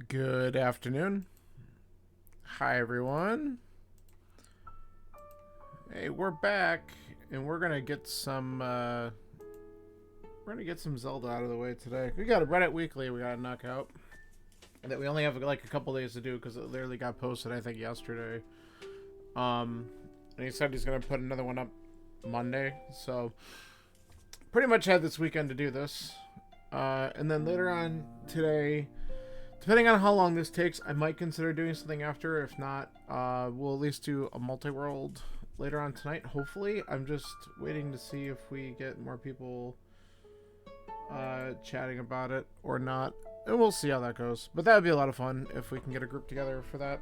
Good afternoon. Hi, everyone. Hey, we're back, and we're gonna get some Zelda out of the way today. We got a Reddit Weekly we gotta knock out that we only have like a couple days to do because it literally got posted I think yesterday. And he said he's gonna put another one up Monday, so pretty much had this weekend to do this. And then later on today, depending on how long this takes, I might consider doing something after. If not, we'll at least do a multi-world later on tonight, hopefully. I'm just waiting to see if we get more people chatting about it or not. And we'll see how that goes. But that would be a lot of fun if we can get a group together for that.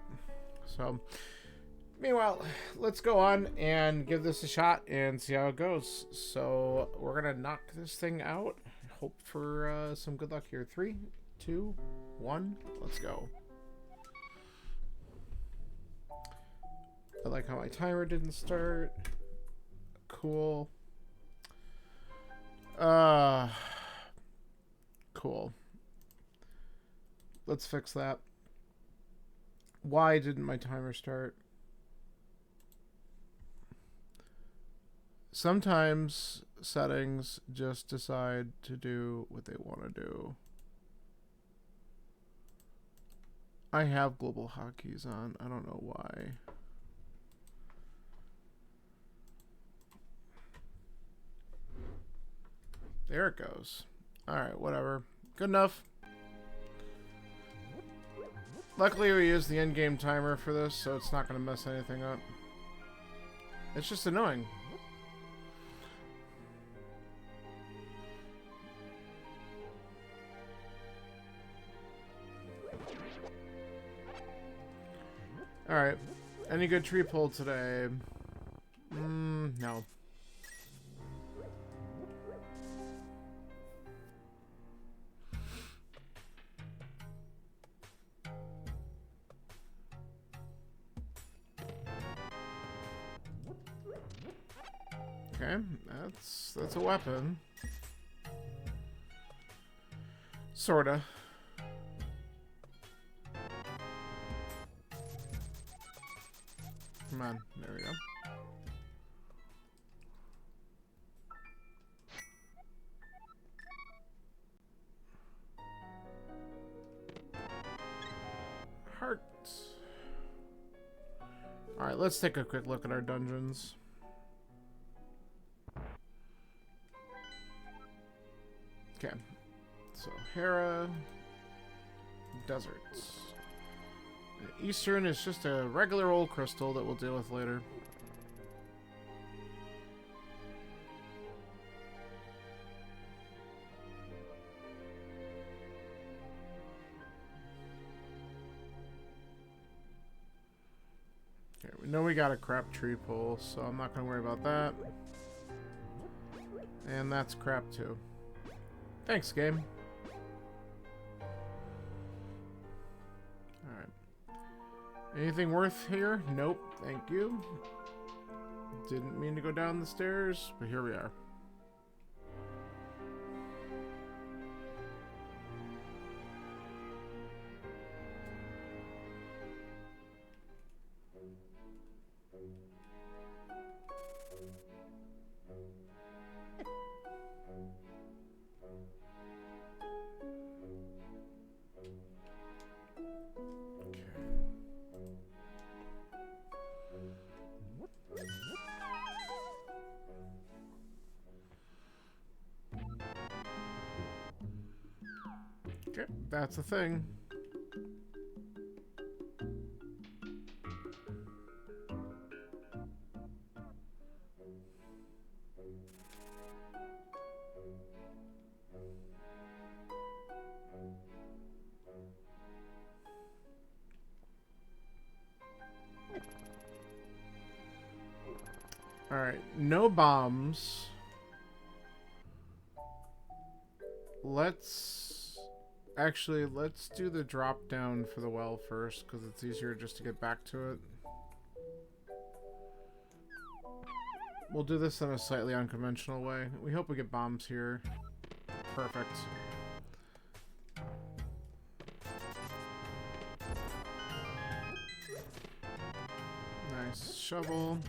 So, meanwhile, let's go on and give this a shot and see how it goes. So, we're going to knock this thing out. Hope for some good luck here. 3, 2, 1, let's go. I like how my timer didn't start. Cool. Cool. Let's fix that. Why didn't my timer start? Sometimes settings just decide to do what they want to do. I have global hotkeys on. I don't know why. There it goes. Alright, whatever. Good enough. Luckily we used the endgame timer for this, so it's not going to mess anything up. It's just annoying. Alright. Any good tree pull today? No. Okay, that's a weapon. Sorta. Come on, there we go. Heart. Alright, let's take a quick look at our dungeons. Okay, so Hera, deserts. Eastern is just a regular old crystal that we'll deal with later. Okay, we know we got a crap tree pull, so I'm not going to worry about that. And that's crap too. Thanks, game. Alright. Anything worth here? Nope, thank you. Didn't mean to go down the stairs, but here we are. Okay, that's a thing. Alright, no bombs. Let's do the drop down for the well first, because it's easier just to get back to it. We'll do this in a slightly unconventional way. We hope we get bombs here. Perfect. Nice shovel.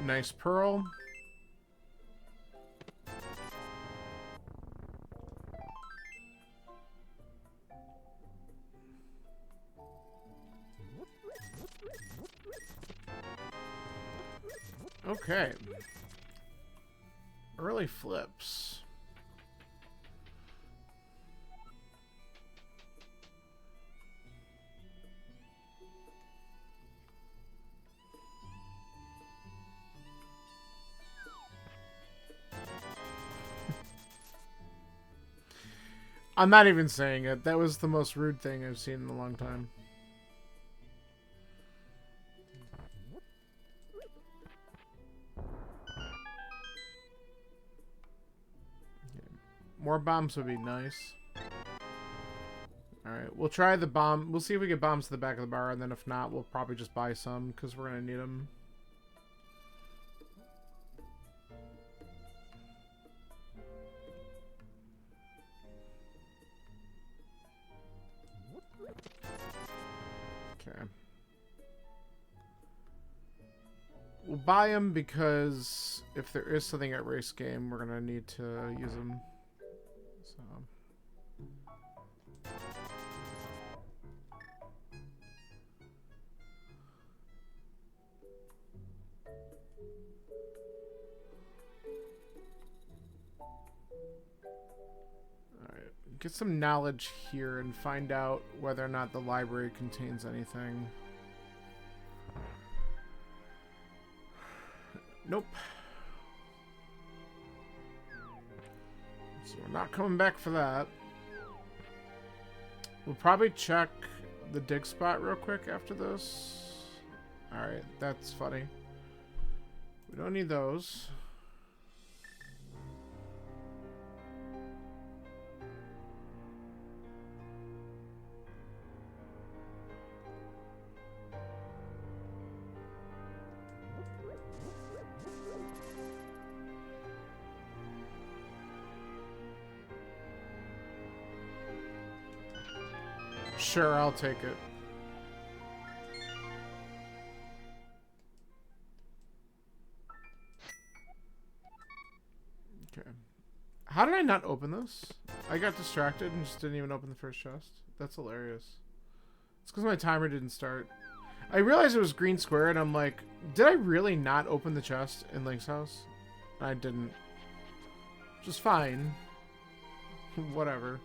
Nice pearl. Okay. Early flips. I'm not even saying it. That was the most rude thing I've seen in a long time. More bombs would be nice. Alright, we'll try the bomb. We'll see if we get bombs to the back of the bar, and then if not, we'll probably just buy some, because we're going to need them. Okay. We'll buy them because if there is something at race game, we're going to need to use them. So... get some knowledge here and find out whether or not the library contains anything. Nope. So we're not coming back for that. We'll probably check the dig spot real quick after this. Alright, that's funny. We don't need those. Sure, I'll take it. Okay. How did I not open this? I got distracted and just didn't even open the first chest. That's hilarious. It's because my timer didn't start. I realized it was green square and I'm like, did I really not open the chest in Link's house? I didn't. Just fine. Whatever.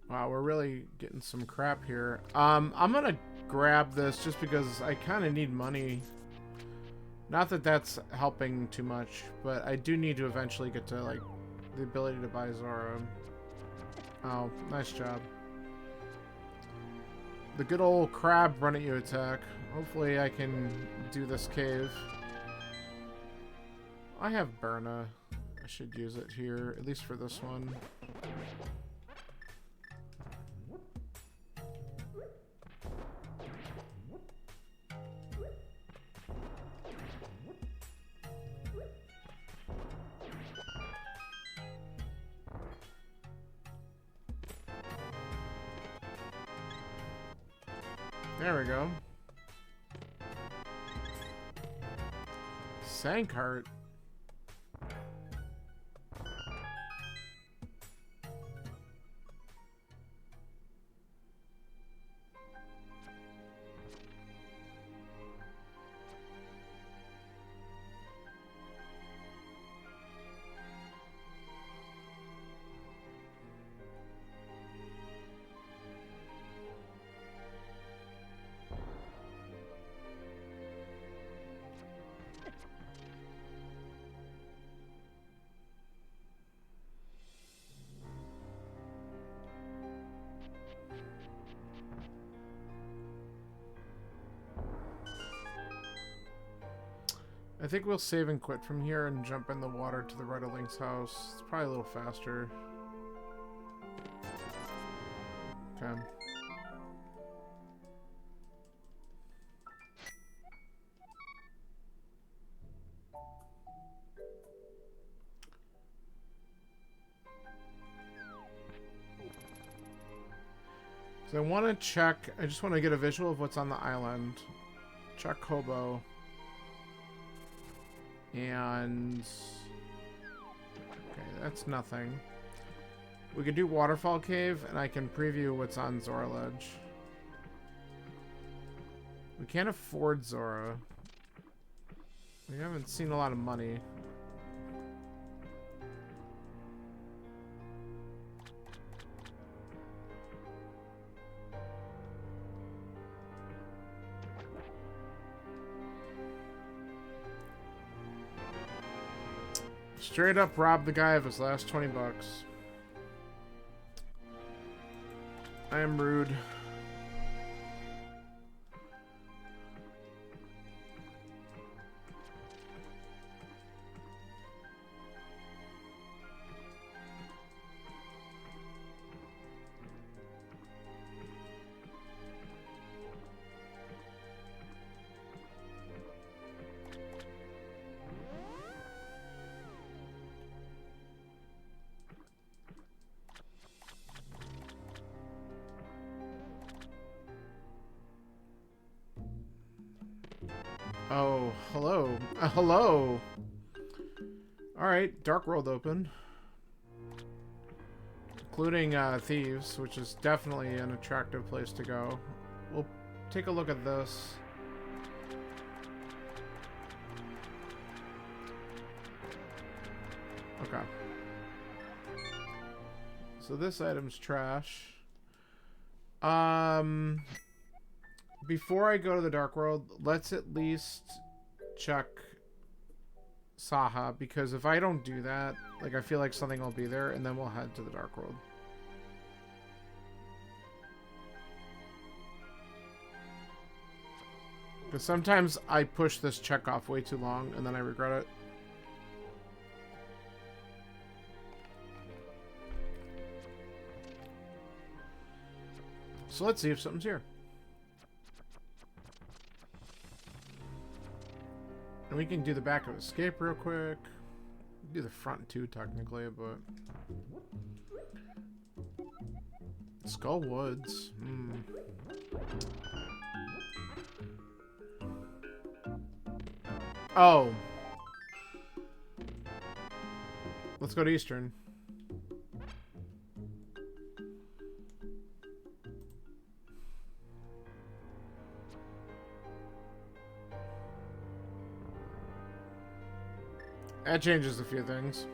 Wow, we're really getting some crap here. I'm gonna grab this just because I kind of need money. Not that that's helping too much, but I do need to eventually get to, like, the ability to buy Zora. Oh, nice job. The good old crab run at you attack. Hopefully I can do this cave. I have Burna. I should use it here, at least for this one. There we go. sand cart. I think we'll save and quit from here and jump in the water to the right of Link's house. It's probably a little faster. Okay. So I want to check, I just want to get a visual of what's on the island. Check Hobo. And okay, that's nothing. We could do Waterfall Cave, and I can preview what's on Zora Ledge. We can't afford Zora. We haven't seen a lot of money. Straight up rob the guy of his last 20 bucks. I am rude. Oh, hello. Hello. Alright, Dark World open. Including Thieves, which is definitely an attractive place to go. We'll take a look at this. Okay. So this item's trash. Before I go to the Dark World, let's at least check Saha, because if I don't do that, like, I feel like something will be there, and then we'll head to the Dark World. Because sometimes I push this check off way too long, and then I regret it. So let's see if something's here. And we can do the back of Escape real quick. Do the front too, technically, but... Skull Woods. Oh. Let's go to Eastern. That changes a few things.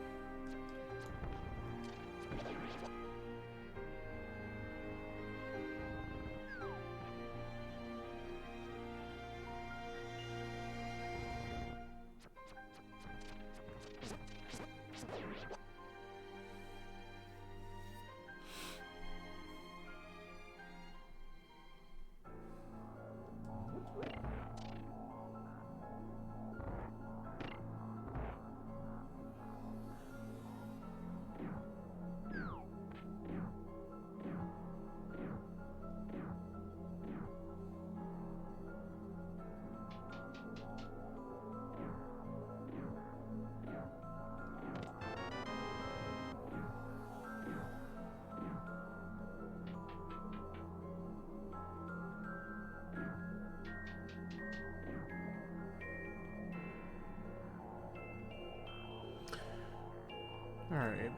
Alright.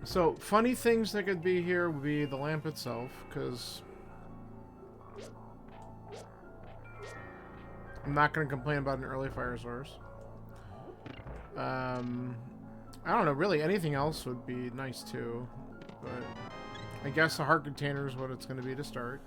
So, funny things that could be here would be the lamp itself, because I'm not going to complain about an early fire source. I don't know, really anything else would be nice too, but I guess the heart container is what it's going to be to start.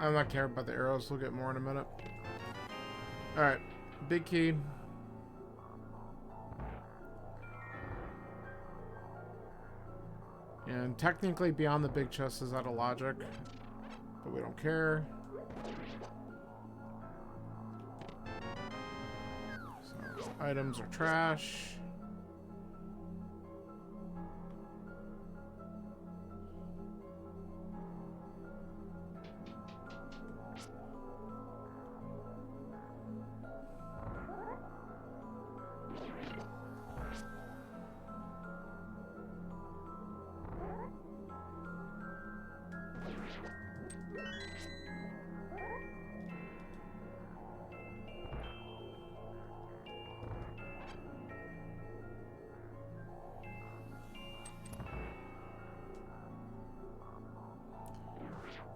I'm not caring about the arrows. We'll get more in a minute. Alright. Big key. And technically beyond the big chest is out of logic. But we don't care. So, items are trash.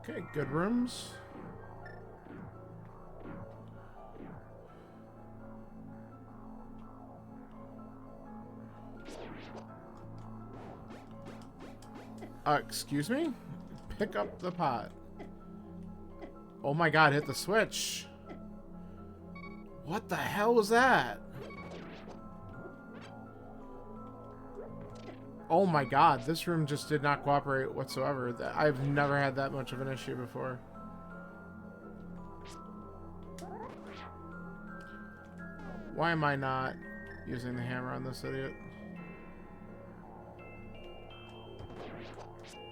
Okay, good rooms. Excuse me? Pick up the pot. Oh my god, hit the switch. What the hell was that? Oh my god, this room just did not cooperate whatsoever. I've never had that much of an issue before. Why am I not using the hammer on this idiot?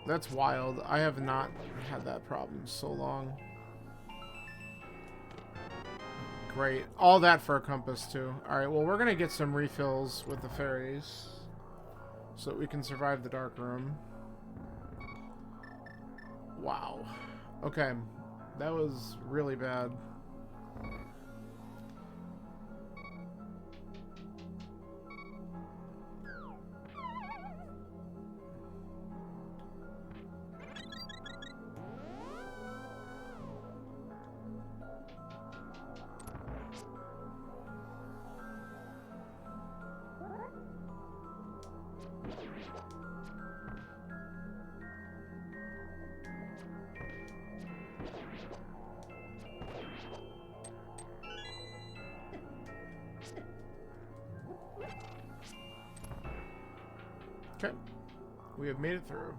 That's wild. I have not had that problem so long. Great. All that for a compass, too. Alright, well, we're going to get some refills with the fairies so that we can survive the dark room. Wow. Okay. That was really bad. Okay. We have made it through.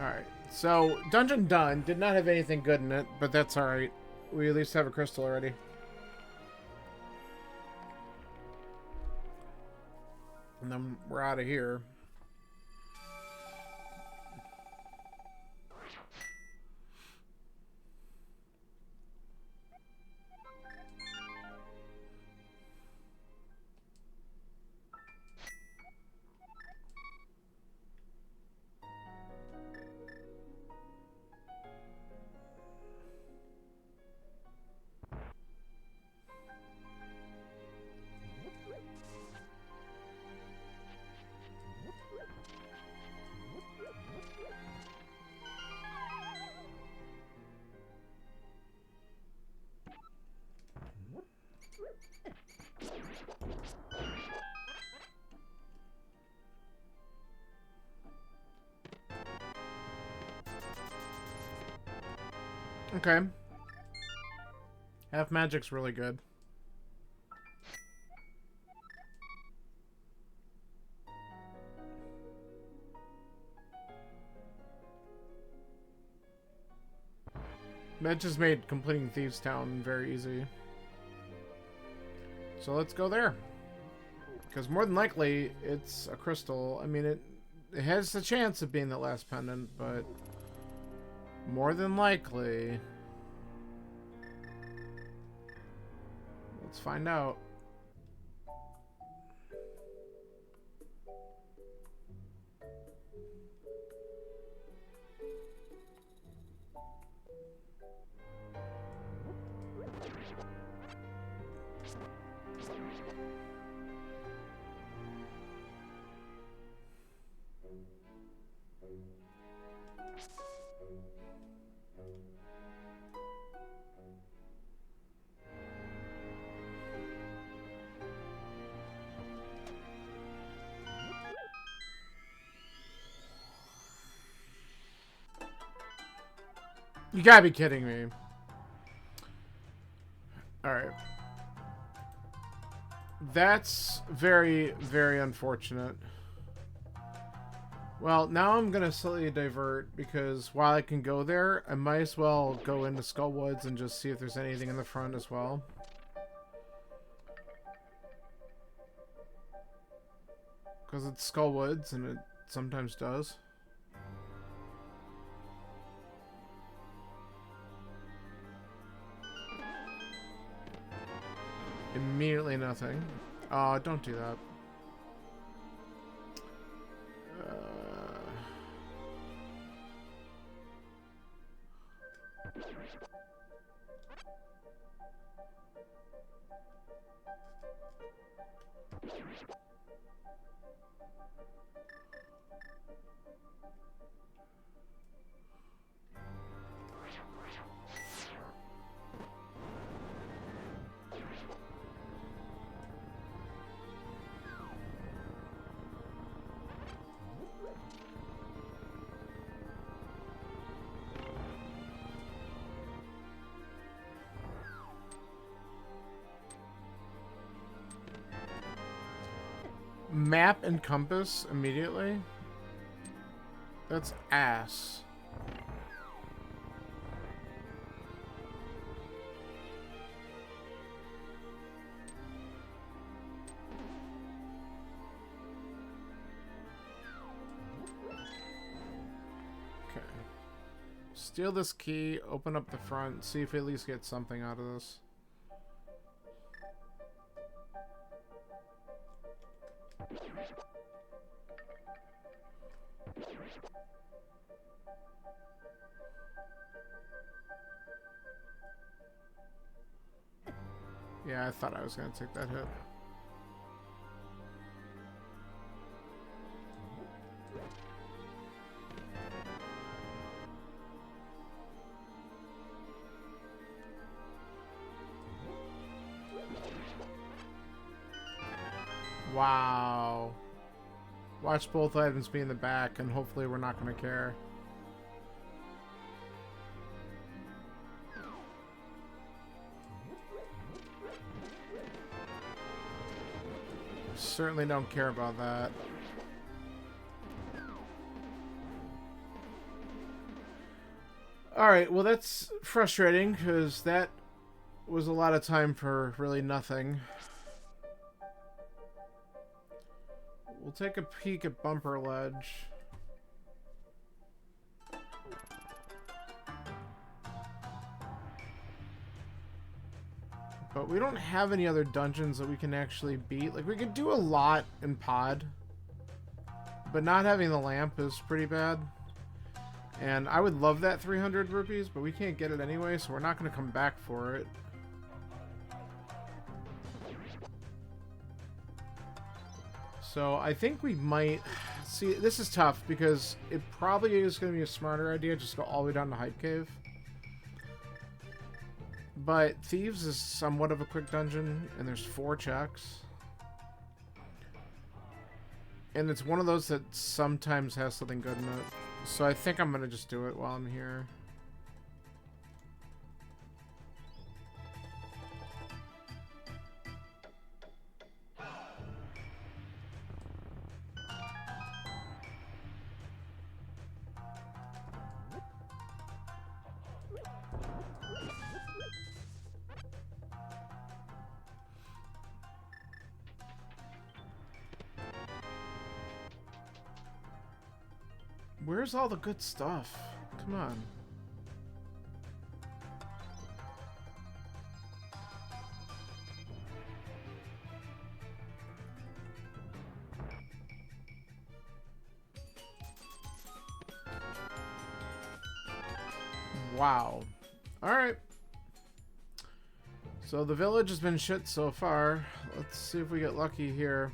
Alright, so dungeon done. Did not have anything good in it, but that's alright. We at least have a crystal already. And then we're out of here. Okay. Half magic's really good. That just made completing Thieves Town very easy. So let's go there. Because more than likely, it's a crystal. I mean, it has the chance of being the last pendant, but more than likely... Let's find out. You gotta be kidding me. Alright. That's very, very unfortunate. Well, now I'm gonna slightly divert, because while I can go there, I might as well go into Skullwoods and just see if there's anything in the front as well. Because it's Skullwoods, and it sometimes does. Immediately nothing. Oh, don't do that. Map and compass immediately? That's ass. Okay. Steal this key, open up the front, see if we at least get something out of this. Yeah, I thought I was going to take that hit. Wow. Watch both items be in the back, and hopefully we're not going to care. Certainly don't care about that. Alright, well that's frustrating, because that was a lot of time for really nothing. We'll take a peek at Bumper Ledge. But we don't have any other dungeons that we can actually beat. Like, we could do a lot in Pod, but not having the lamp is pretty bad. And I would love that 300 rupees, but we can't get it anyway, so we're not going to come back for it. So I think we might... See, this is tough, because it probably is going to be a smarter idea just to go all the way down to Hype Cave. But Thieves is somewhat of a quick dungeon, and there's 4 checks. And it's one of those that sometimes has something good in it. So I think I'm going to just do it while I'm here. Where's all the good stuff? Come on. Wow. Alright. So the village has been shit so far. Let's see if we get lucky here.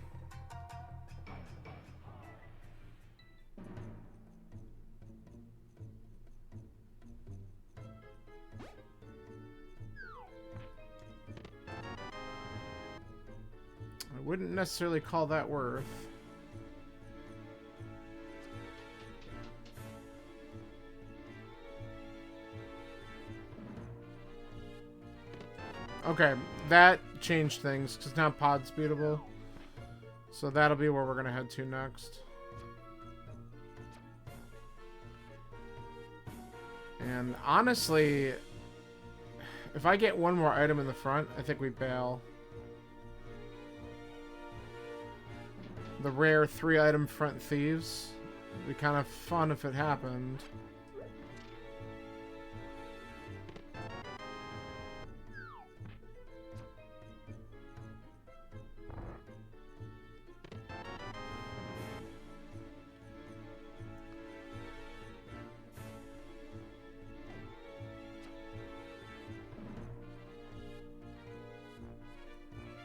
I wouldn't necessarily call that worth. Okay, that changed things, because now pod's beatable. So that'll be where we're going to head to next. And honestly, if I get one more item in the front, I think we bail. The rare 3-item front thieves. It'd be kind of fun if it happened.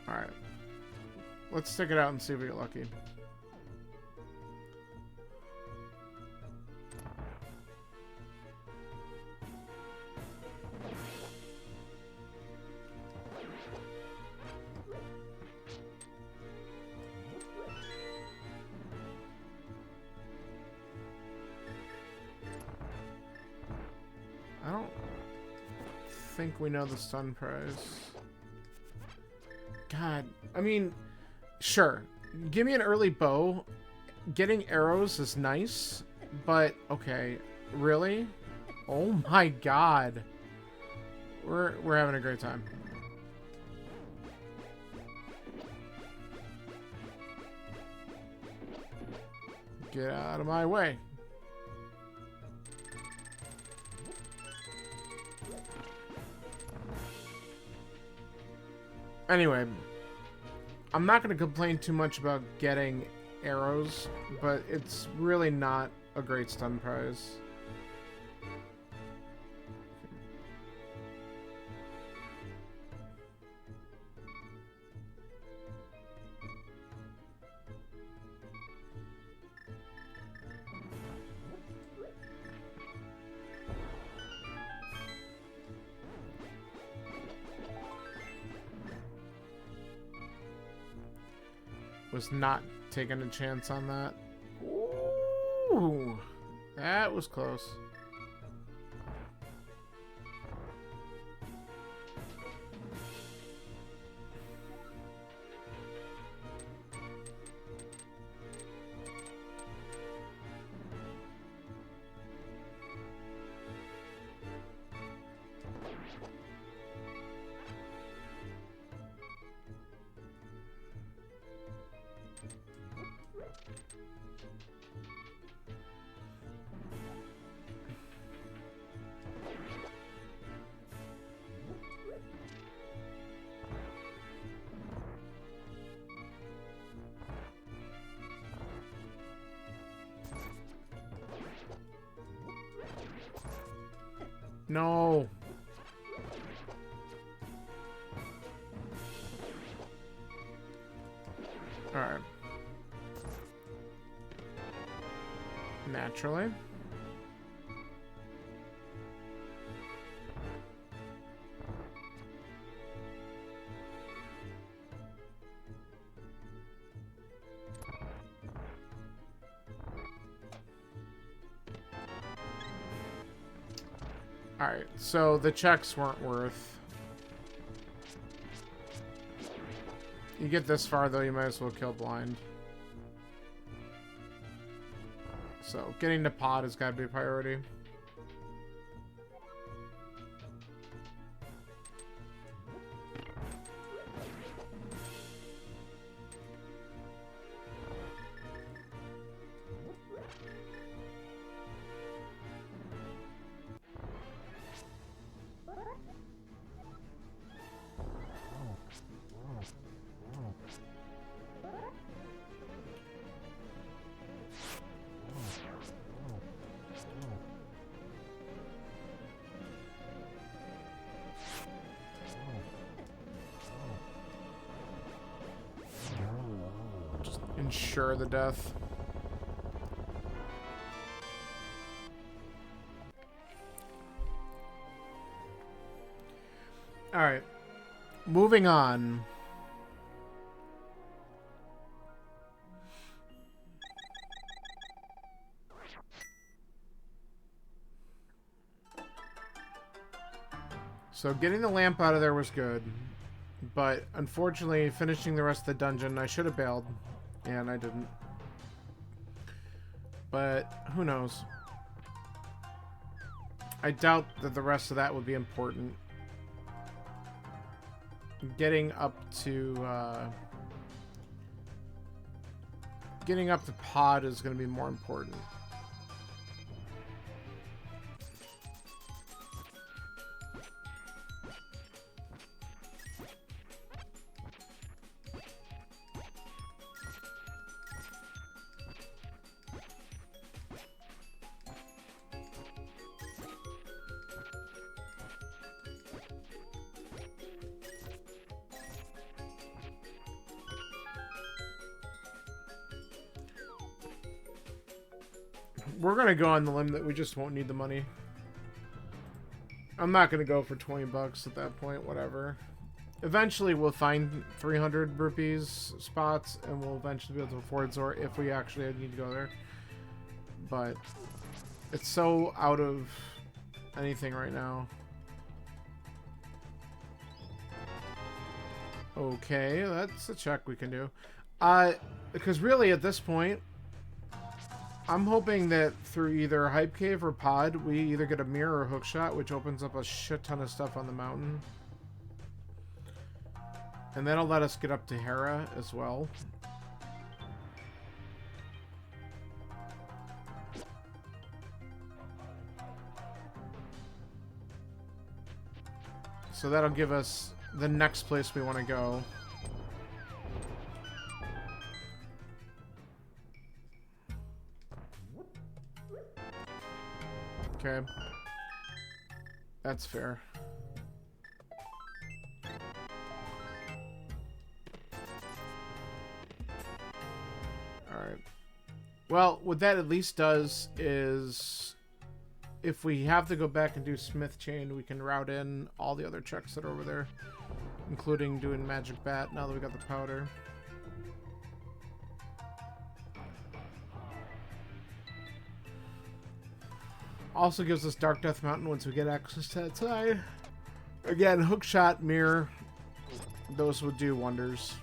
Alright. Let's stick it out and see if we get lucky. I don't think we know the stun prize. God, I mean, sure. Give me an early bow. Getting arrows is nice, but okay, really? Oh my god. We're having a great time. Get out of my way. Anyway, I'm not going to complain too much about getting arrows, but it's really not a great stun prize. Was not taking a chance on that. Ooh, that was close. No. All right. Naturally. Alright, so the checks weren't worth. You get this far, though, you might as well kill blind. So, getting to pod has got to be a priority. ensure the death. Alright. Moving on. So getting the lamp out of there was good. But unfortunately, finishing the rest of the dungeon, I should have bailed. And I didn't. But who knows? I doubt that the rest of that would be important. Getting up to pod is going to be more important. We're going to go on the limb that we just won't need the money. I'm not going to go for 20 bucks at that point, whatever. Eventually we'll find 300 rupees spots and we'll eventually be able to afford Zor if we actually need to go there. But it's so out of anything right now. Okay, that's a check we can do. Because really at this point, I'm hoping that through either Hype Cave or Pod, we either get a mirror or hook shot, which opens up a shit ton of stuff on the mountain. And that'll let us get up to Hera as well. So that'll give us the next place we want to go. Okay. That's fair. Alright. Well, what that at least does is if we have to go back and do Smith Chain, we can route in all the other checks that are over there, including doing Magic Bat now that we got the powder. Also gives us Dark Death Mountain once we get access to that side. Again, hookshot, mirror, those would do wonders.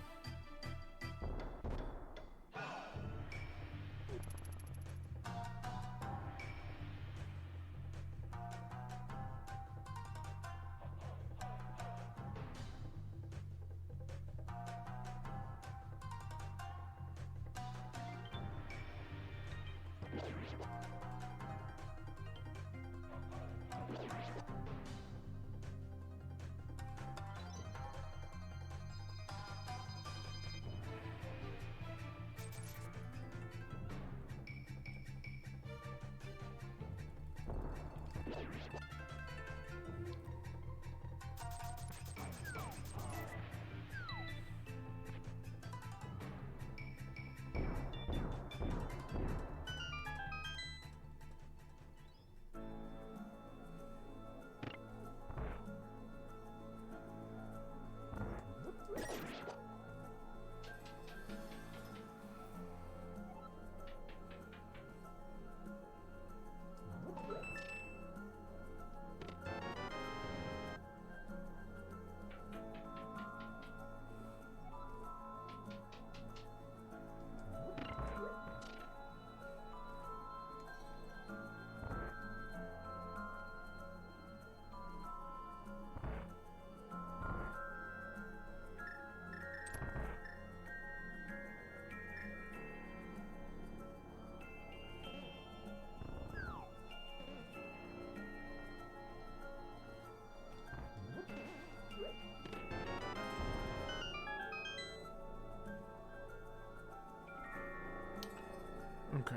Okay.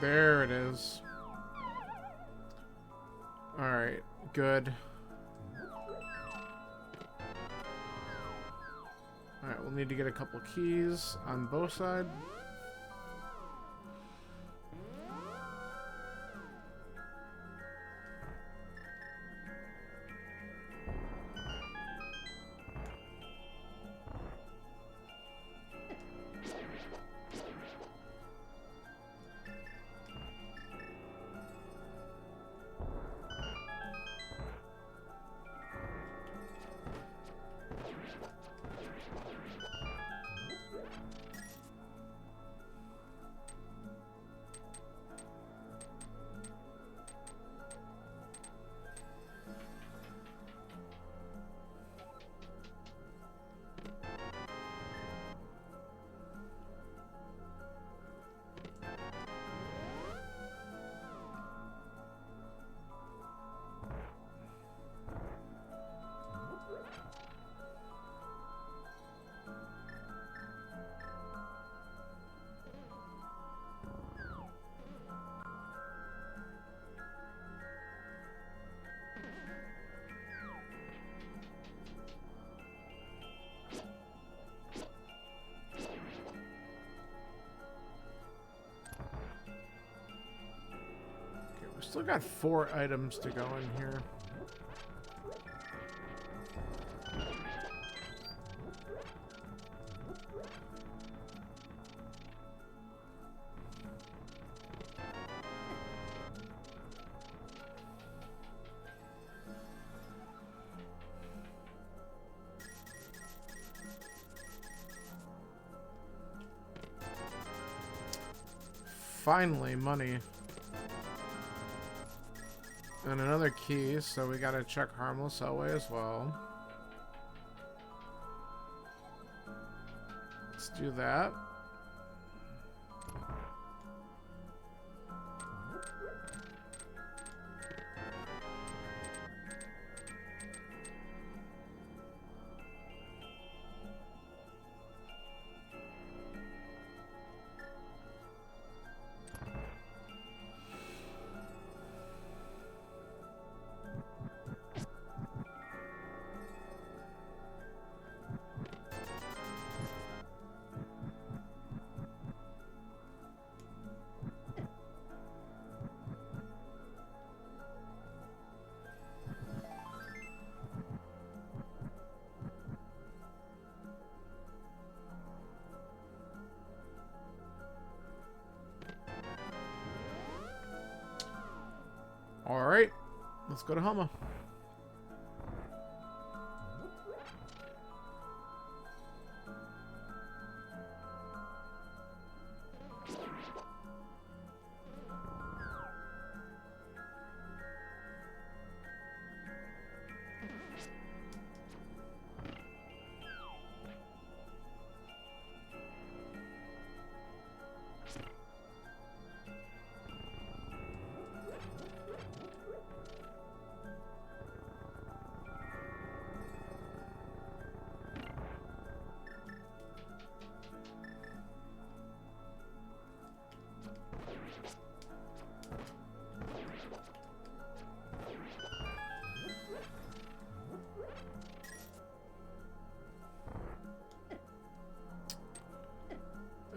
There it is. Alright, good. Alright, we'll need to get a couple keys on both sides. Still got 4 items to go in here. Finally, money. And another key, so we gotta check Harmless Elway as well. Let's do that. Alright, let's go to Hama.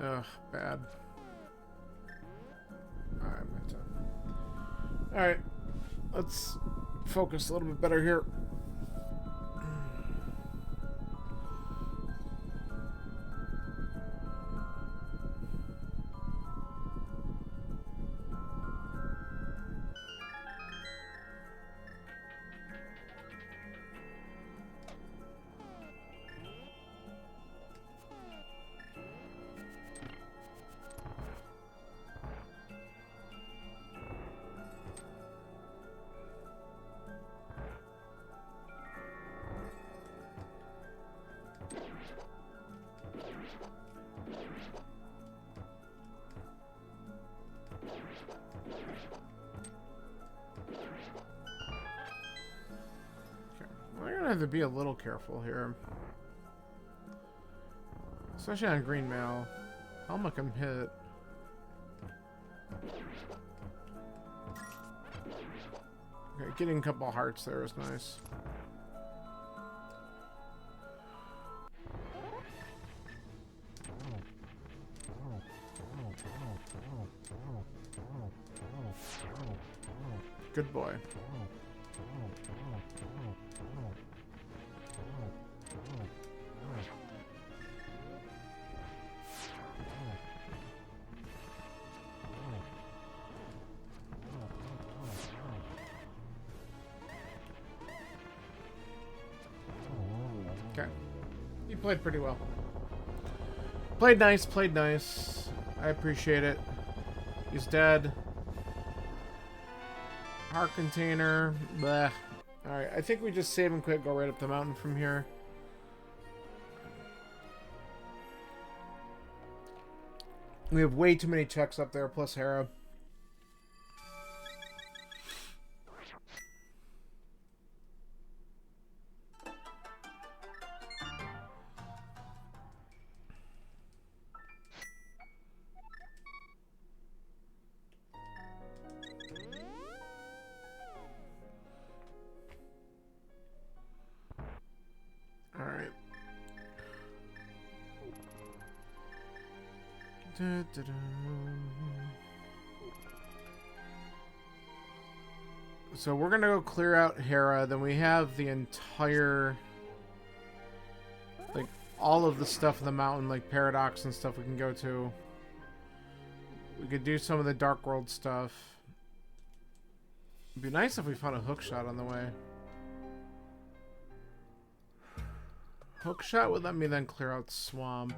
Ugh, bad. Alright, my turn. Alright, let's focus a little bit better here. Have to be a little careful here, especially on green mail. Helma can hit. Okay, getting a couple hearts there is nice. Good boy. Okay. You played pretty well. Played nice, played nice. I appreciate it. He's dead. Heart container. Bleh. Alright, I think we just save and quit, go right up the mountain from here. We have way too many checks up there, plus Hera. Alright. So we're gonna go clear out Hera, then we have the entire, like, all of the stuff in the mountain, like Paradox and stuff we can go to. We could do some of the Dark World stuff. It'd be nice if we found a hook shot on the way. Hook shot would let me then clear out Swamp.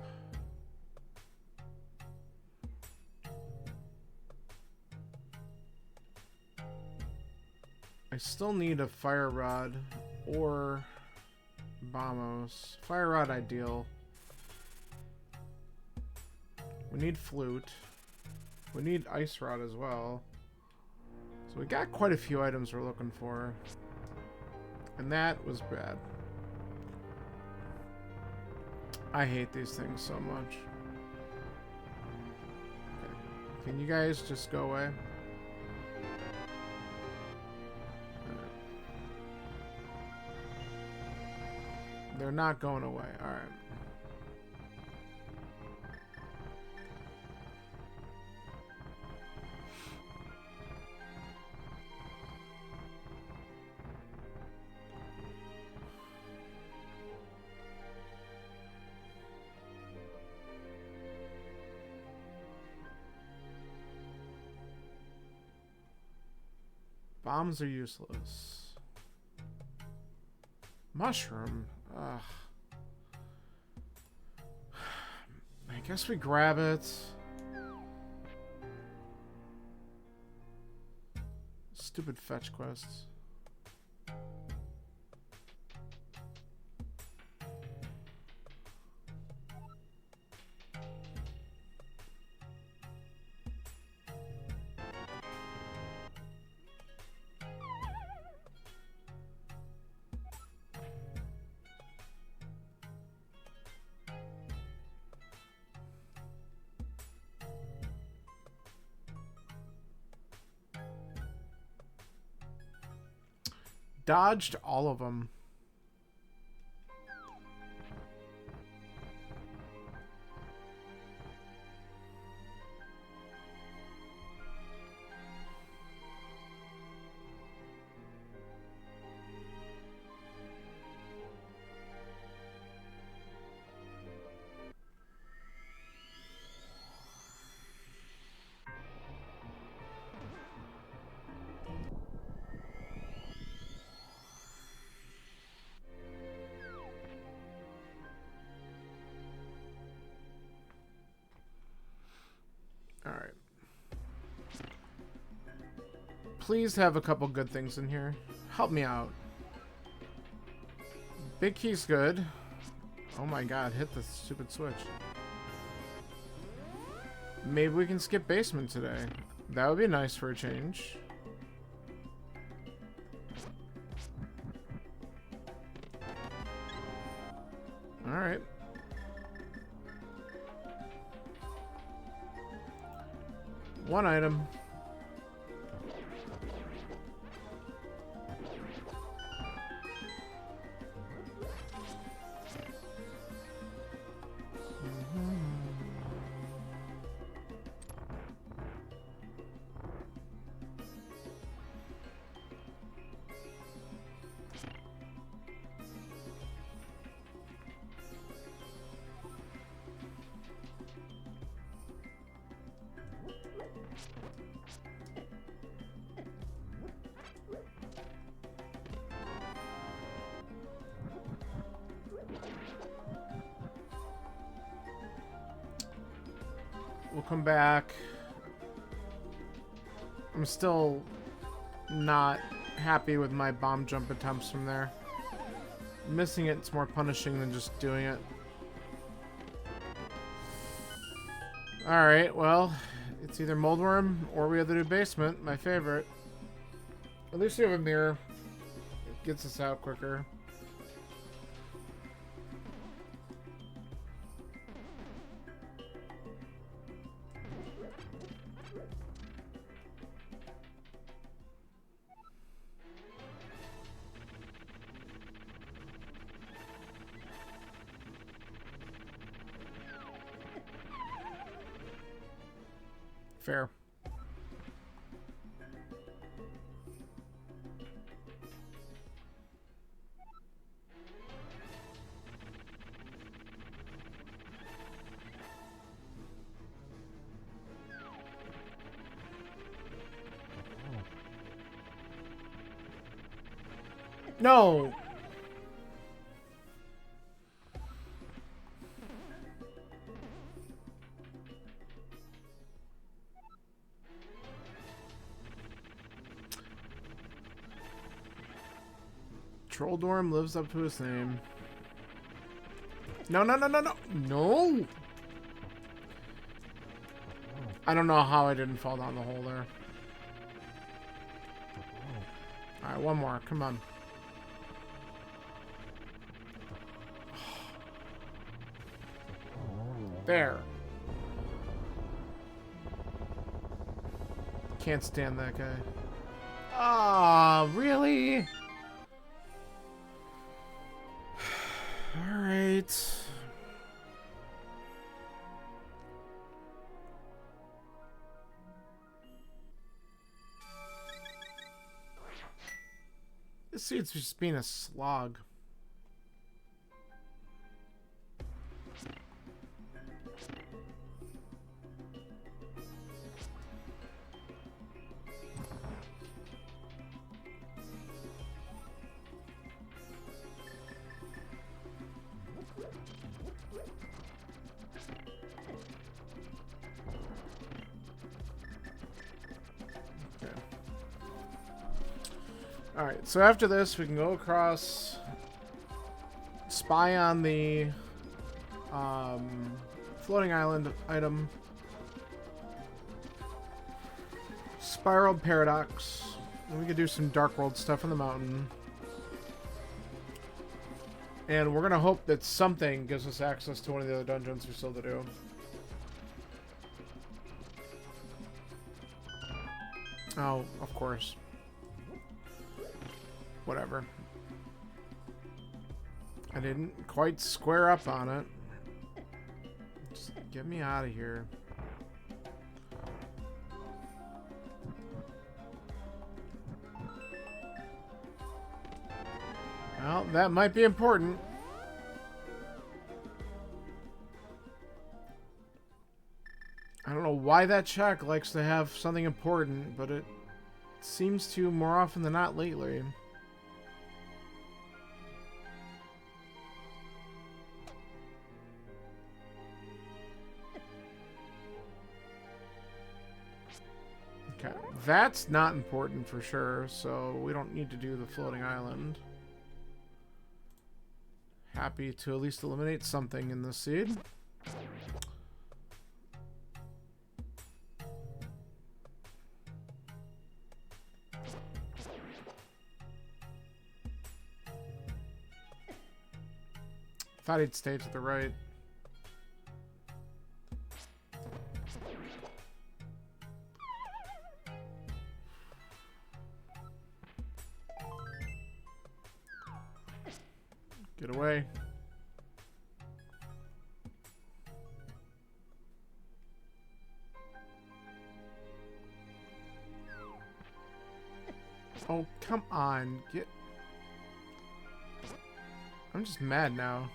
I still need a Fire Rod or Bombos. Fire Rod ideal. We need Flute. We need Ice Rod as well. So we got quite a few items we're looking for. And that was bad. I hate these things so much. Okay. Can you guys just go away? They're not going away. Alright. Bombs are useless. Mushroom. Ugh. I guess we grab it. Stupid fetch quests. Dodged all of them. Alright. Please have a couple good things in here. Help me out. Big key's good. Oh my god, hit the stupid switch. Maybe we can skip basement today. That would be nice for a change. Alright. One item. come back. I'm still not happy with my bomb jump attempts from there. Missing it's more punishing than just doing it. Alright, well, it's either Moldworm or we have the new basement, my favorite. At least we have a mirror. It gets us out quicker. Fair. No! Trolldorm lives up to his name. No, no, no, no, no! No! I don't know how I didn't fall down the hole there. Alright, one more. Come on. There. Can't stand that guy. Ah, really? Alright. This seat's just being a slog. Alright, so after this, we can go across, spy on the floating island item, Spiral Paradox, and we can do some Dark World stuff on the mountain. And we're going to hope that something gives us access to one of the other dungeons we still have to do. Oh, of course. Whatever. I didn't quite square up on it. Just get me out of here. Well, that might be important. I don't know why that check likes to have something important, but it seems to more often than not lately. Okay, that's not important for sure, so we don't need to do the floating island. Happy to at least eliminate something in this seed. Thought he'd stay to the right. Get away. Oh, come on. Get... I'm just mad now.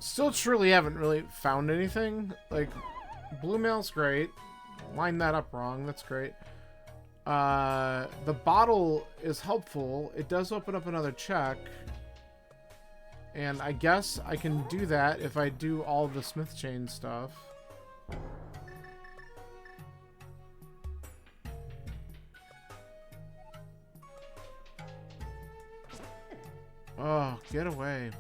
Still truly haven't really found anything. Like, blue mail's great. Line that up wrong. That's great. The bottle is helpful. It does open up another check. And I guess I can do that if I do all the smith chain stuff. Oh, get away.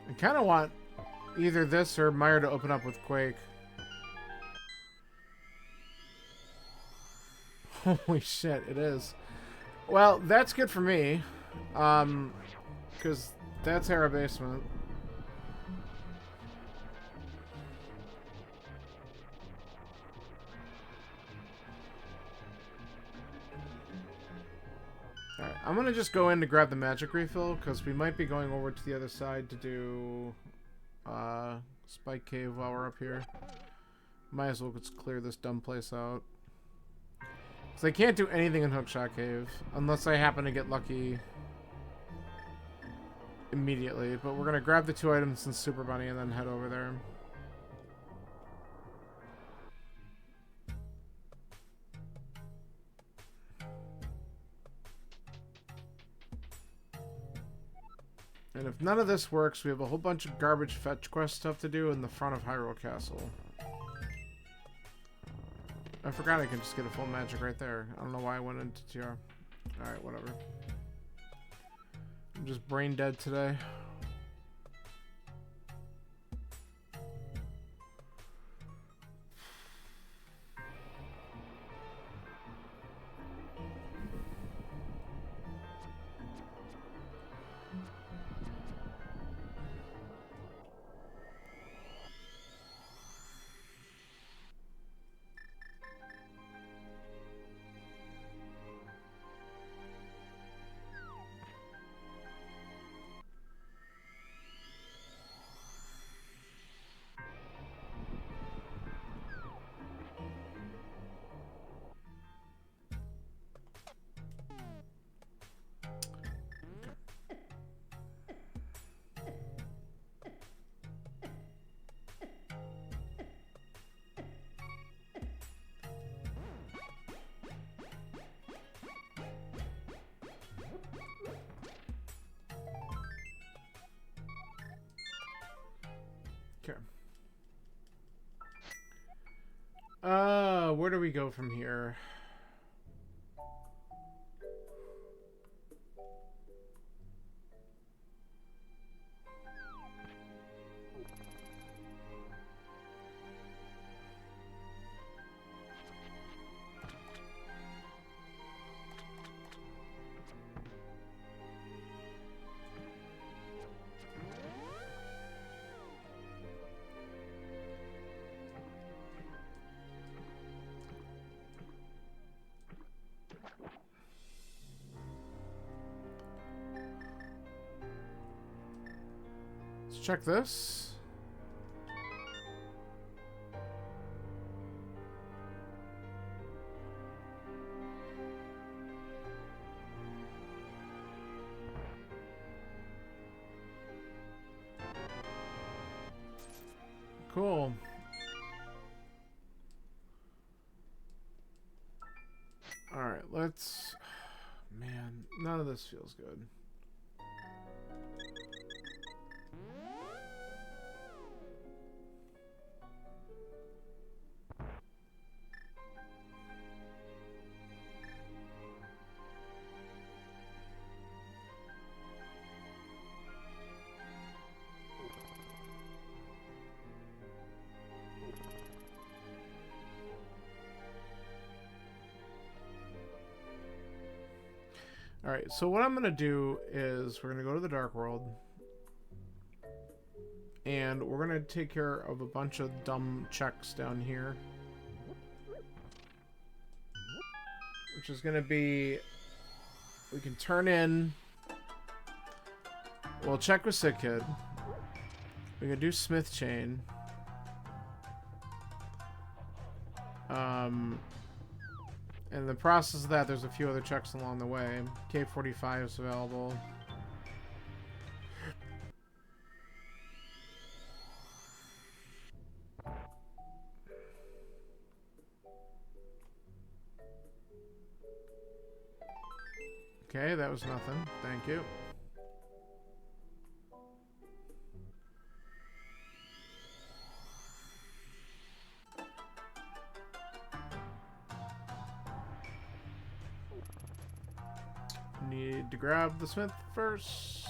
I kind of want either this or Meyer to open up with Quake. Holy shit, it is. Well, that's good for me. Because that's Hera Basement. Alright, I'm gonna just go in to grab the magic refill, because we might be going over to the other side to do Spike Cave while we're up here. Might as well just clear this dumb place out. So I can't do anything in Hookshot Cave, unless I happen to get lucky immediately. But we're gonna grab the 2 items in Super Bunny and then head over there. And if none of this works, we have a whole bunch of garbage fetch quest stuff to do in the front of Hyrule Castle. I forgot I can just get a full magic right there. I don't know why I went into TR. Alright, whatever. I'm just brain dead today. Where do we go from here? Let's check this. Cool. Alright, let's... Man, none of this feels good. Alright, so what I'm going to do is we're going to go to the Dark World. And we're going to take care of a bunch of dumb checks down here. Which is going to be... We can turn in We'll check with Sick Kid. We can do Smith Chain. In the process of that, there's a few other checks along the way. K45 is available. Okay, that was nothing. Thank you. Need to grab the Smith first.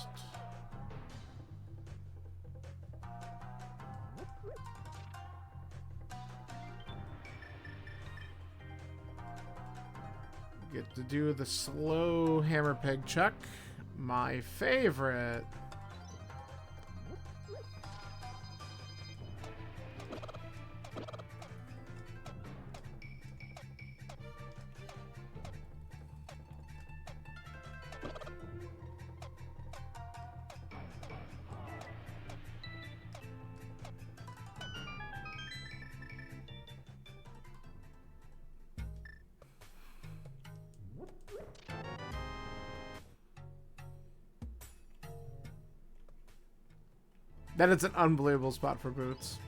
Get to do the slow hammer peg check. My favorite. That is an unbelievable spot for boots.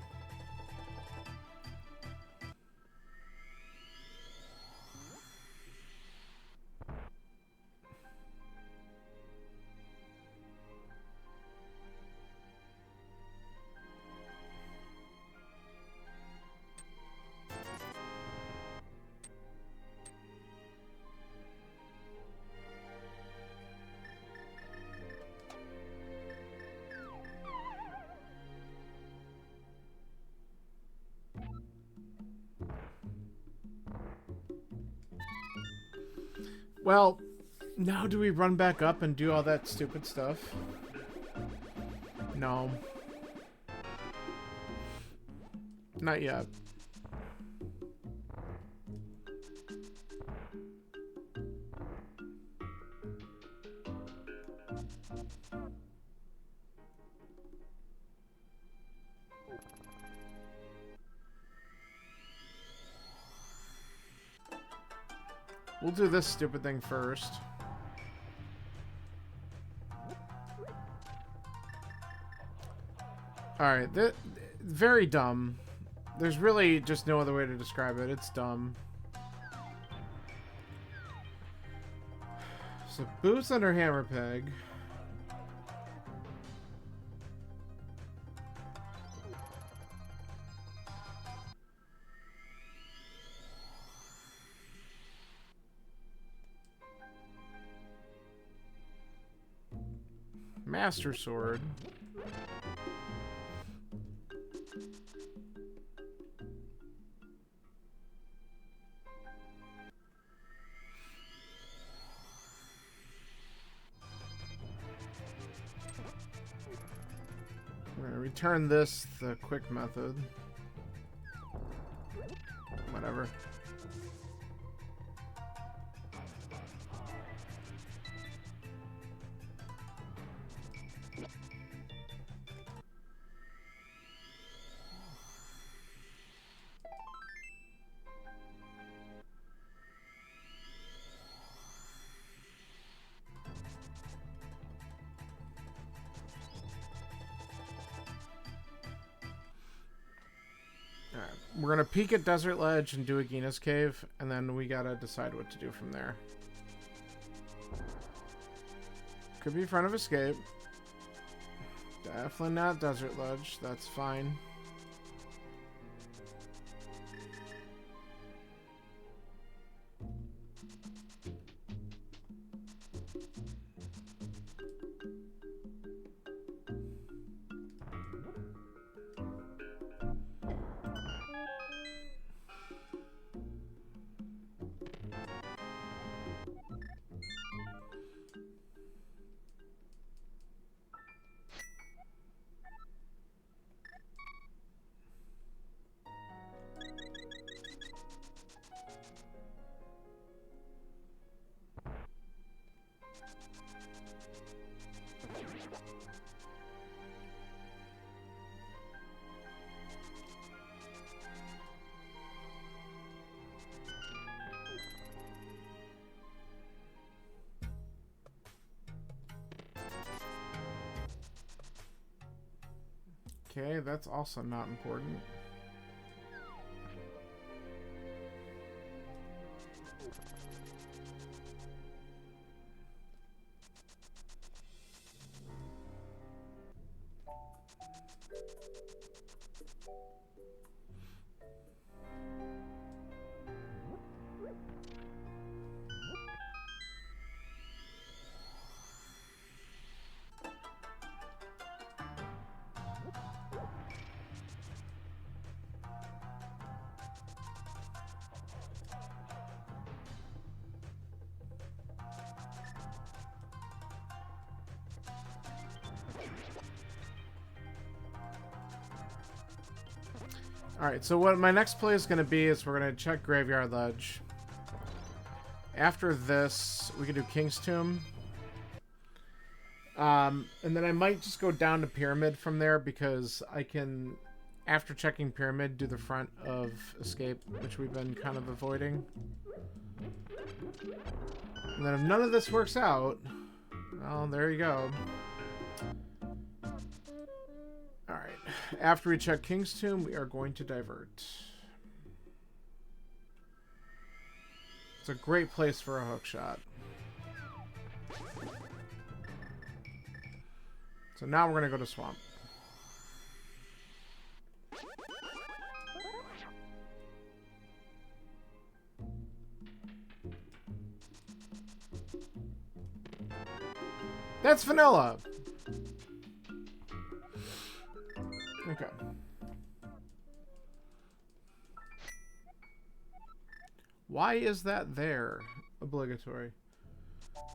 Well, now do we run back up and do all that stupid stuff? No. Not yet. We'll do this stupid thing first. Alright, very dumb. There's really just no other way to describe it. It's dumb. So, boots under hammer peg. Master Sword. We're going to return this the quick method. Whatever. We're gonna peek at Desert Ledge and do a Gina's Cave, and then we gotta decide what to do from there. Could be Front of Escape. Definitely not Desert Ledge. That's fine. Okay, that's also not important. Alright, so what my next play is going to be is we're going to check Graveyard Ledge. After this, we can do King's Tomb. And then I might just go down to Pyramid from there because I can, after checking Pyramid, do the front of Escape, which we've been kind of avoiding. And then if none of this works out, well, there you go. Alright, after we check King's Tomb, we are going to divert. It's a great place for a hook shot. So now we're going to go to Swamp. That's vanilla! Okay. Why is that there? Obligatory.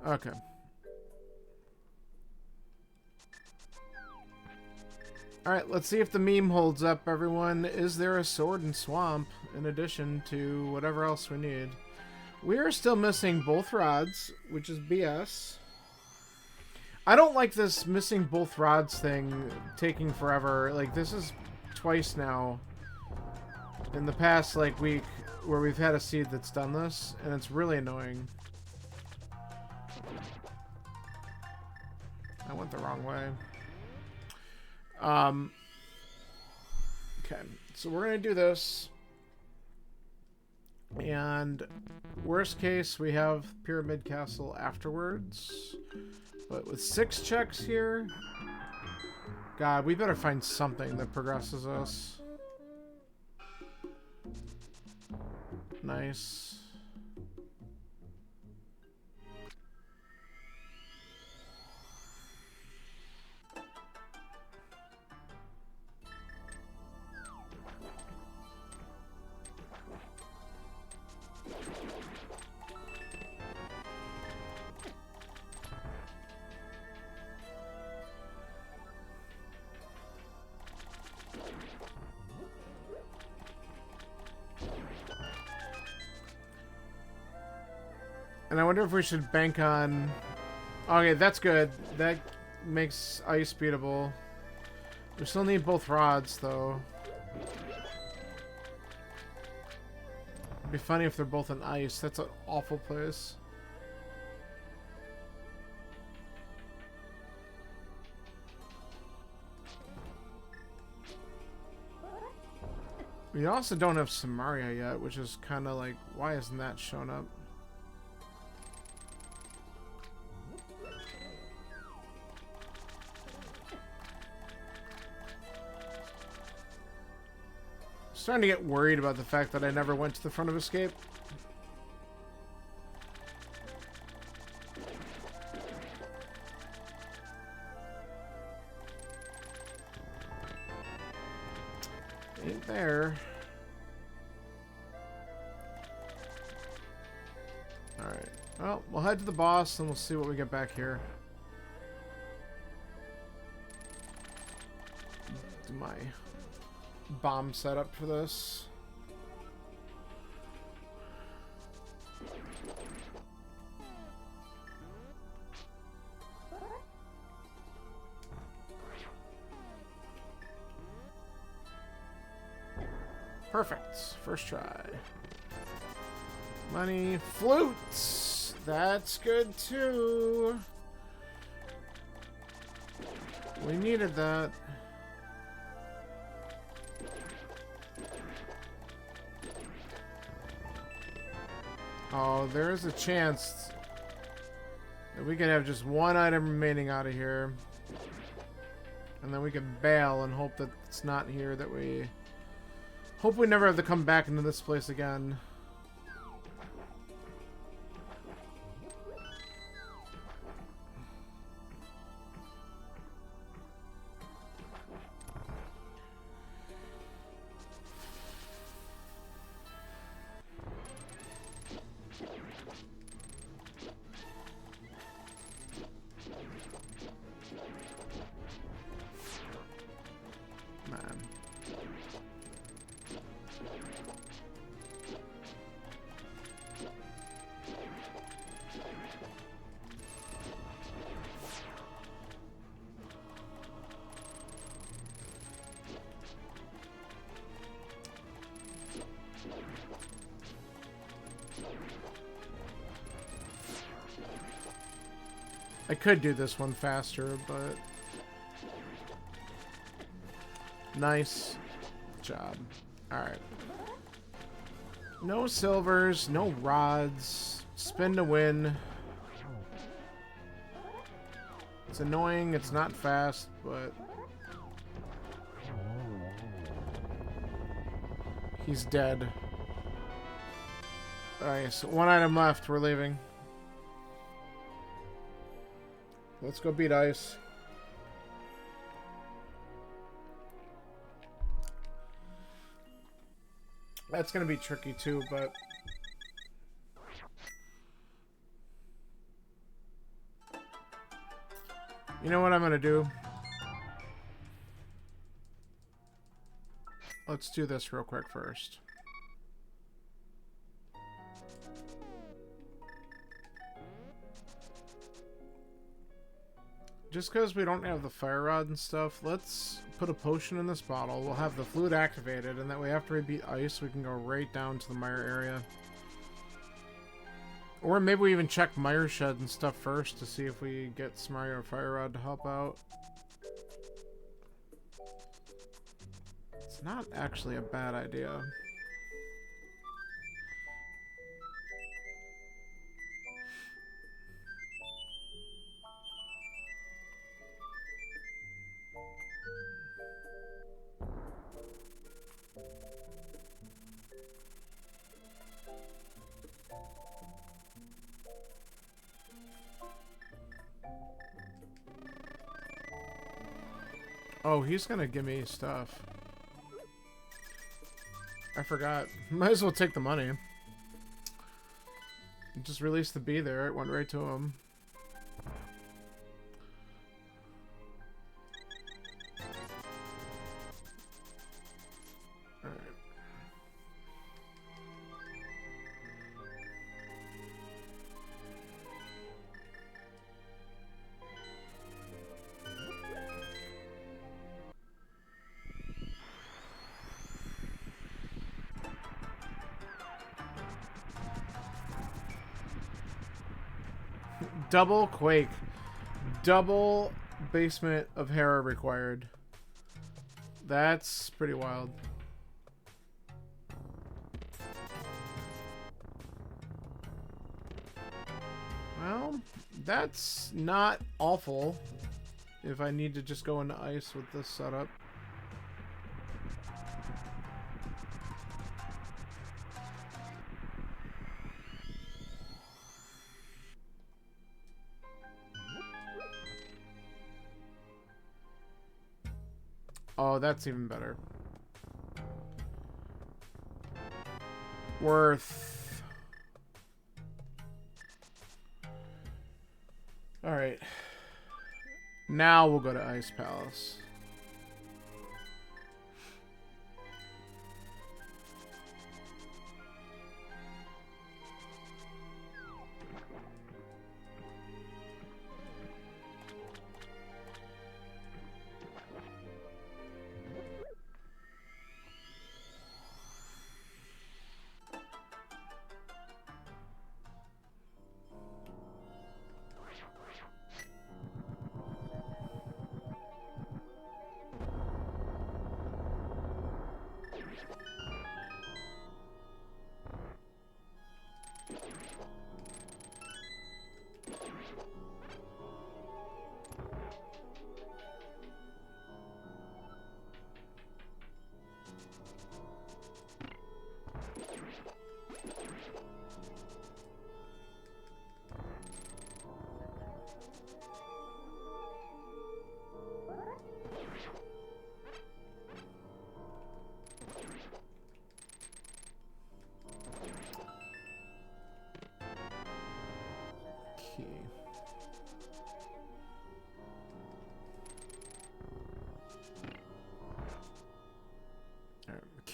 Okay. Alright, let's see if the meme holds up, everyone. Is there a sword in Swamp in addition to whatever else we need? We are still missing both rods, which is BS. I don't like this missing both rods thing taking forever. Like, this is twice now in the past, like, week where we've had a seed that's done this, and it's really annoying. I went the wrong way. Okay, so we're gonna do this, and worst case we have Pyramid Castle afterwards, but with 6 checks here, God, we better find something that progresses us. Nice. And I wonder if we should bank on... Okay, that's good. That makes ice beatable. We still need both rods, though. It'd be funny if they're both in ice. That's an awful place. We also don't have Samaria yet, which is kind of like, why isn't that shown up? Starting to get worried about the fact that I never went to the front of Escape. Ain't there. Alright. Well, we'll head to the boss and we'll see what we get back here. Do my bomb setup for this. Perfect. First try. Money. Flutes! That's good too. We needed that. Oh, there is a chance that we could have just one item remaining out of here. And then we can bail and hope that it's not here, that we... Hope we never have to come back into this place again. I could do this one faster, but... Nice job. Alright. No silvers, no rods. Spin to win. It's annoying, it's not fast, but... He's dead. Alright, so one item left, we're leaving. Let's go beat Ice. That's gonna be tricky too, but... You know what I'm gonna do? Let's do this real quick first. Just because we don't have the fire rod and stuff, let's put a potion in this bottle. We'll have the flute activated, and that way after we beat Ice, we can go right down to the mire area. Or maybe we even check mire shed and stuff first to see if we get Smire or fire rod to help out. It's not actually a bad idea. Oh, he's gonna give me stuff. I forgot. Might as well take the money. Just release the bee there. It went right to him. Alright. Double Quake. Double Basement of Hera required. That's pretty wild. Well, that's not awful if I need to just go into Ice with this setup. Oh, that's even better. Worth. Alright. Now we'll go to Ice Palace.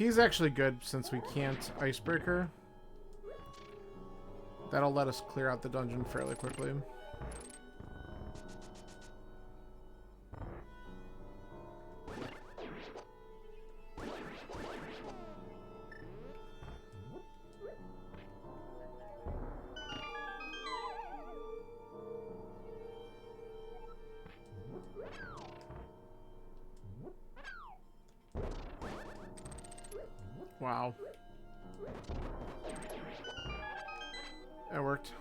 key's actually good since we can't icebreaker. That'll let us clear out the dungeon fairly quickly. Wow. That worked.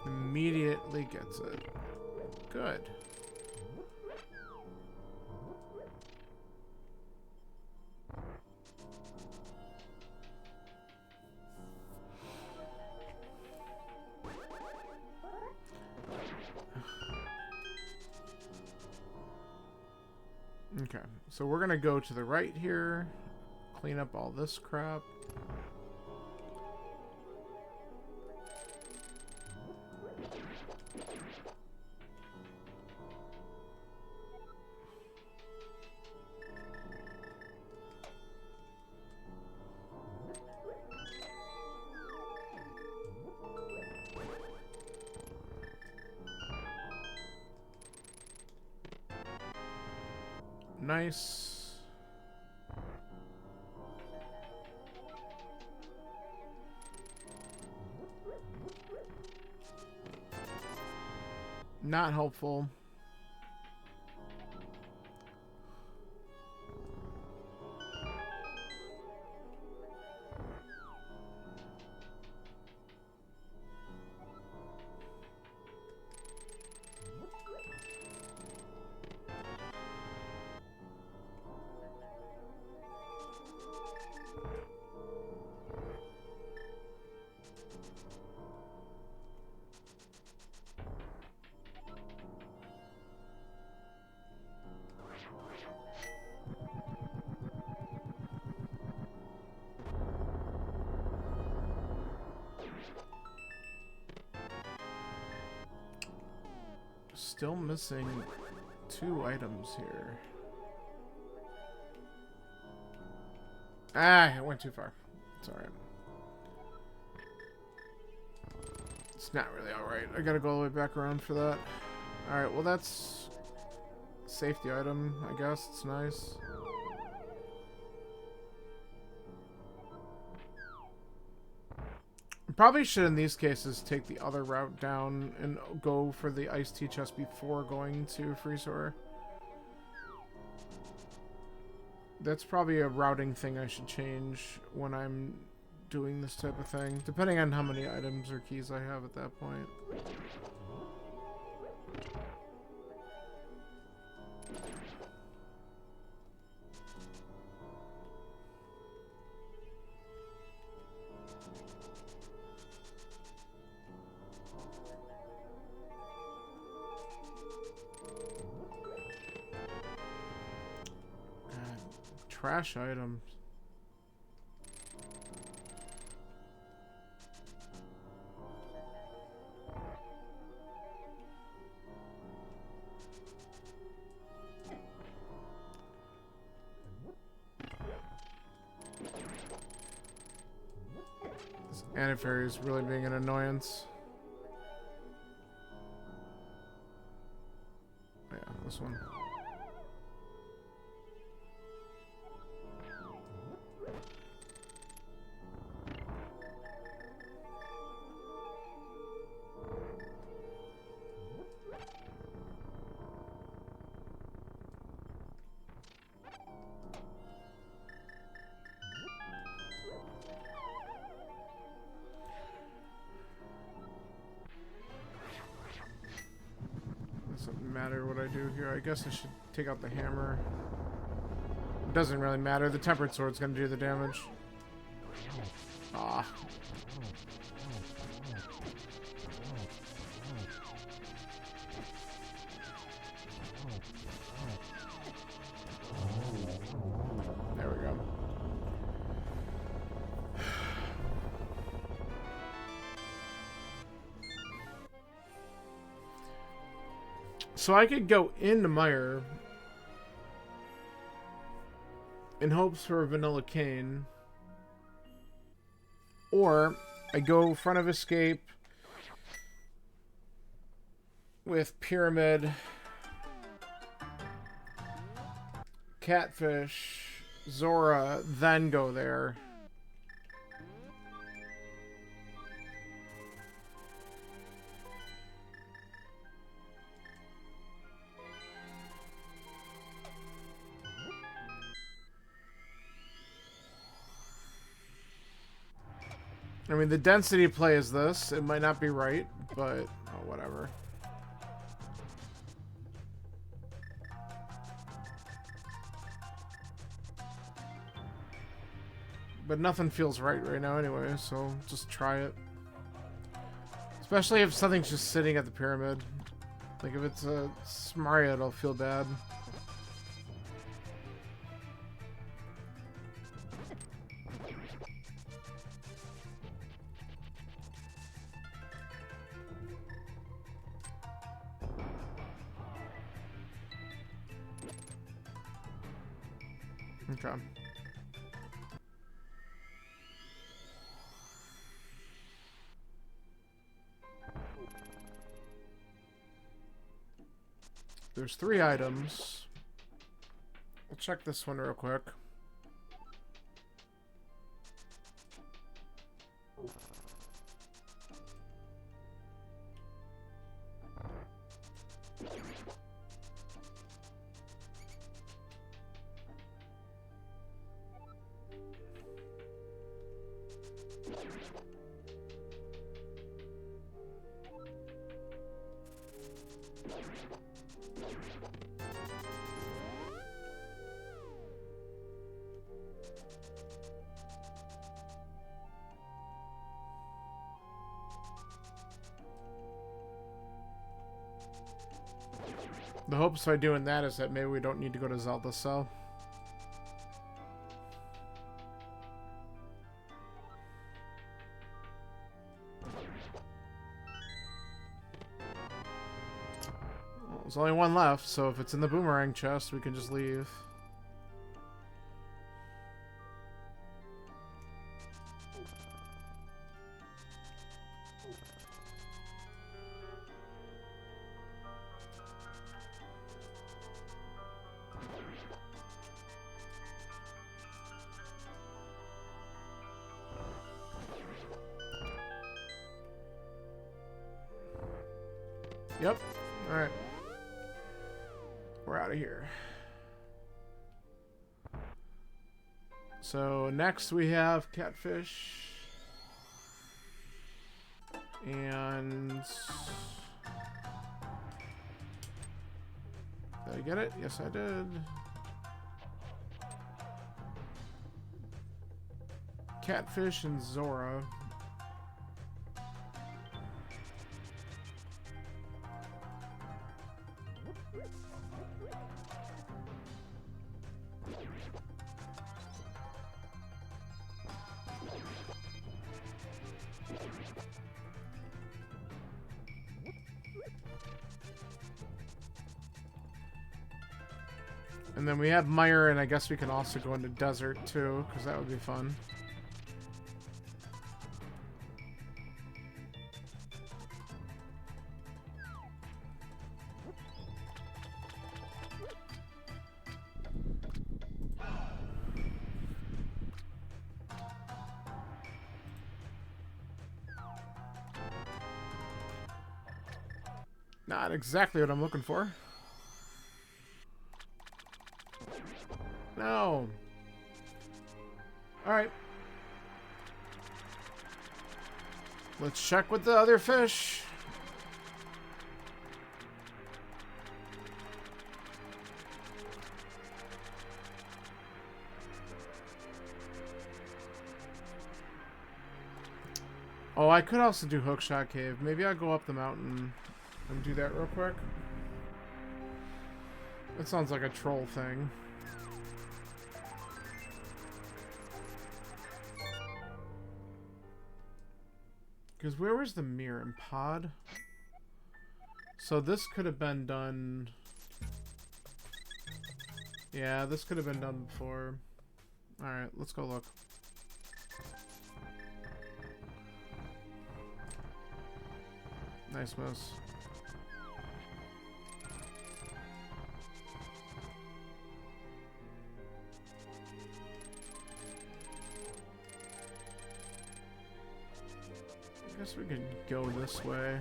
Immediately gets it. Good. Okay, so we're gonna go to the right here, clean up all this crap. Nice. Not helpful. Still missing 2 items here. Ah, I went too far. It's alright. It's not really alright. I gotta go all the way back around for that. Alright, well that's safety item, I guess. It's nice. Probably should, in these cases, take the other route down and go for the iced tea chest before going to Freezer. That's probably a routing thing I should change when I'm doing this type of thing, depending on how many items or keys I have at that point. Trash items. This antifairy is really being an annoyance. Yeah, this one. Doesn't matter what I do here. I guess I should take out the hammer. It doesn't really matter. The tempered sword's gonna do the damage. Ah. So I could go into Mire in hopes for a vanilla cane. Or I go front of escape with Pyramid, Catfish, Zora, then go there. I mean, the density play is this. It might not be right, but oh, whatever. But nothing feels right now anyway, so just try it. Especially if something's just sitting at the pyramid. Like if it's a Mario, it'll feel bad. Okay. There's 3 items. We'll check this one real quick. The hopes by doing that is that maybe we don't need to go to Zelda Cell. Well, there's only one left, so if it's in the boomerang chest, we can just leave. Yep. Alright. We're out of here. So next we have Catfish. And... did I get it? Yes, I did. Catfish and Zora. And then we have Mire, and I guess we can also go into Desert too, because that would be fun. Not exactly what I'm looking for. No. Alright. Let's check with the other fish. Oh, I could also do Hookshot Cave. Maybe I'll go up the mountain and do that real quick. That sounds like a troll thing. Because where was the mirror in pod? So this could have been done... Yeah, this could have been done before. Alright, let's go look. Nice miss. I guess we could go this way.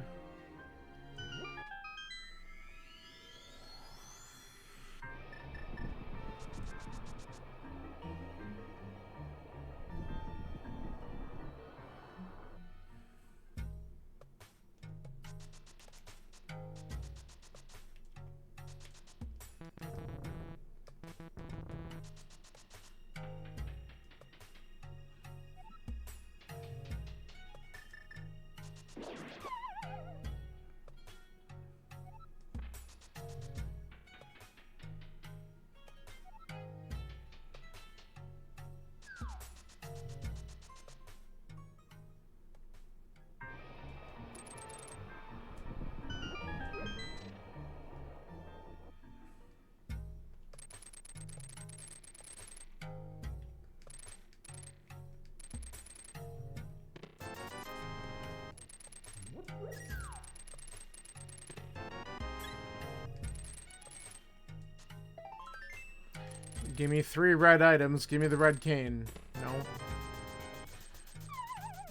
Give me 3 red items. Give me the red cane. No.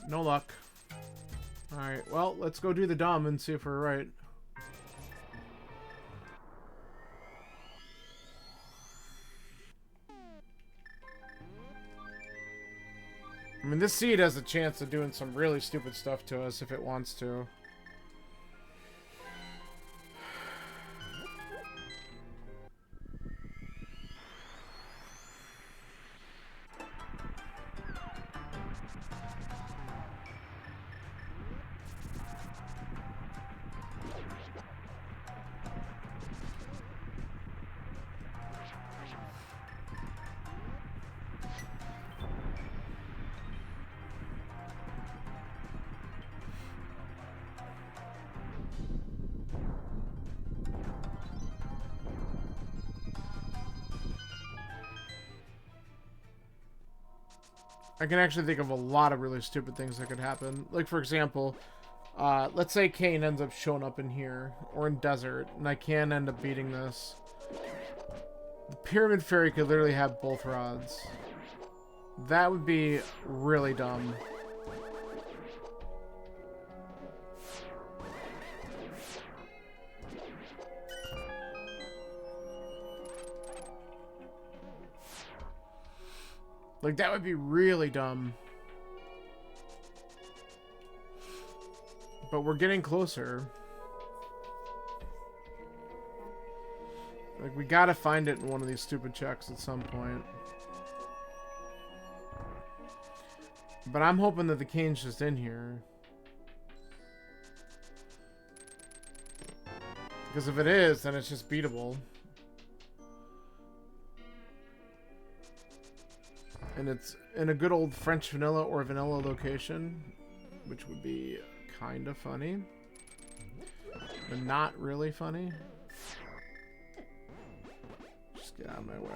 No luck. Alright, well, let's go do the dumb and see if we're right. I mean, this seed has a chance of doing some really stupid stuff to us if it wants to. I can actually think of a lot of really stupid things that could happen. Like, for example, let's say Kane ends up showing up in here, or in Desert, and I can end up beating this. The Pyramid Fairy could literally have both rods. That would be really dumb. Like, that would be really dumb. But we're getting closer. Like, we gotta find it in one of these stupid checks at some point. But I'm hoping that the cane's just in here. Because if it is, then it's just beatable. And it's in a good old French vanilla or vanilla location, which would be kind of funny, but not really funny. Just get out of my way.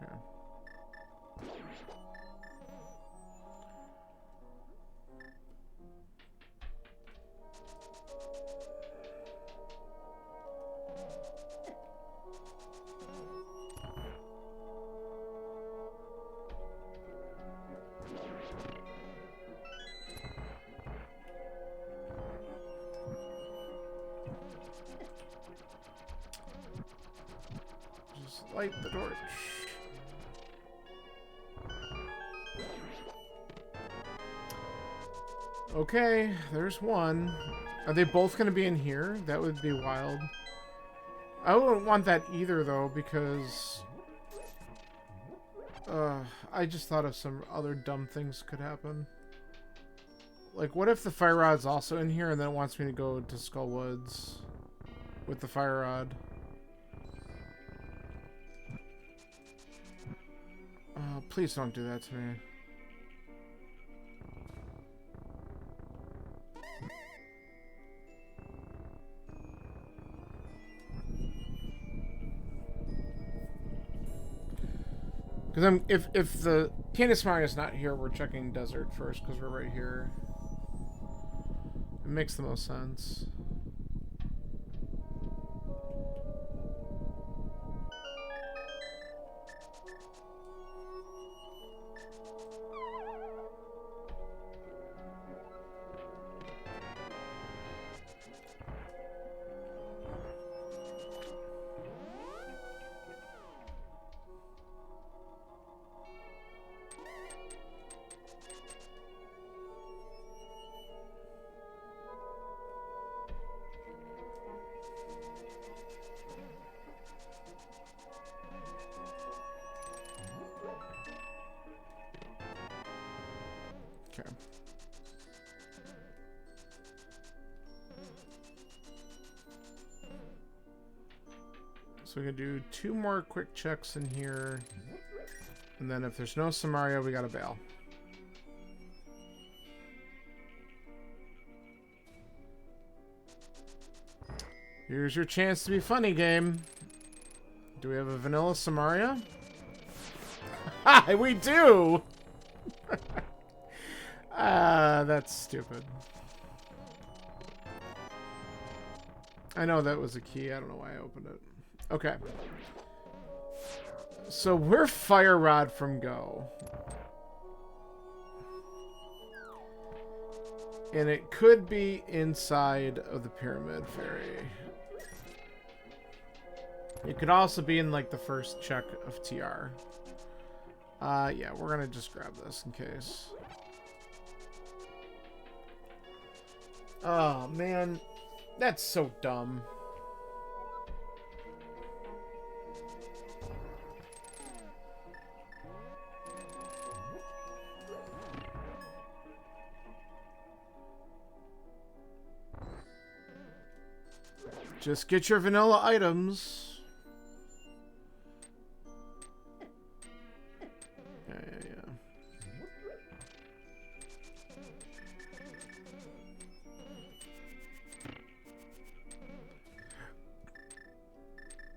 Okay. Light the torch. Okay, there's one. Are they both going to be in here? That would be wild. I wouldn't want that either, though, because... I just thought of some other dumb things could happen. Like, what if the fire rod's also in here and then it wants me to go to Skull Woods with the fire rod? Please don't do that to me. Because if the Candace Mario is not here, we're checking desert first because we're right here. It makes the most sense. Okay. So we can do 2 more quick checks in here. And then if there's no Samaria, we gotta bail. Here's your chance to be funny, game. Do we have a vanilla Samaria? Ha! We do! That's stupid. I know that was a key. I don't know why I opened it. Okay. So we're Fire Rod from Go. And it could be inside of the Pyramid Fairy. It could also be in like the first check of TR. Yeah, we're gonna just grab this in case. Oh man, that's so dumb. Just get your vanilla items. Yeah.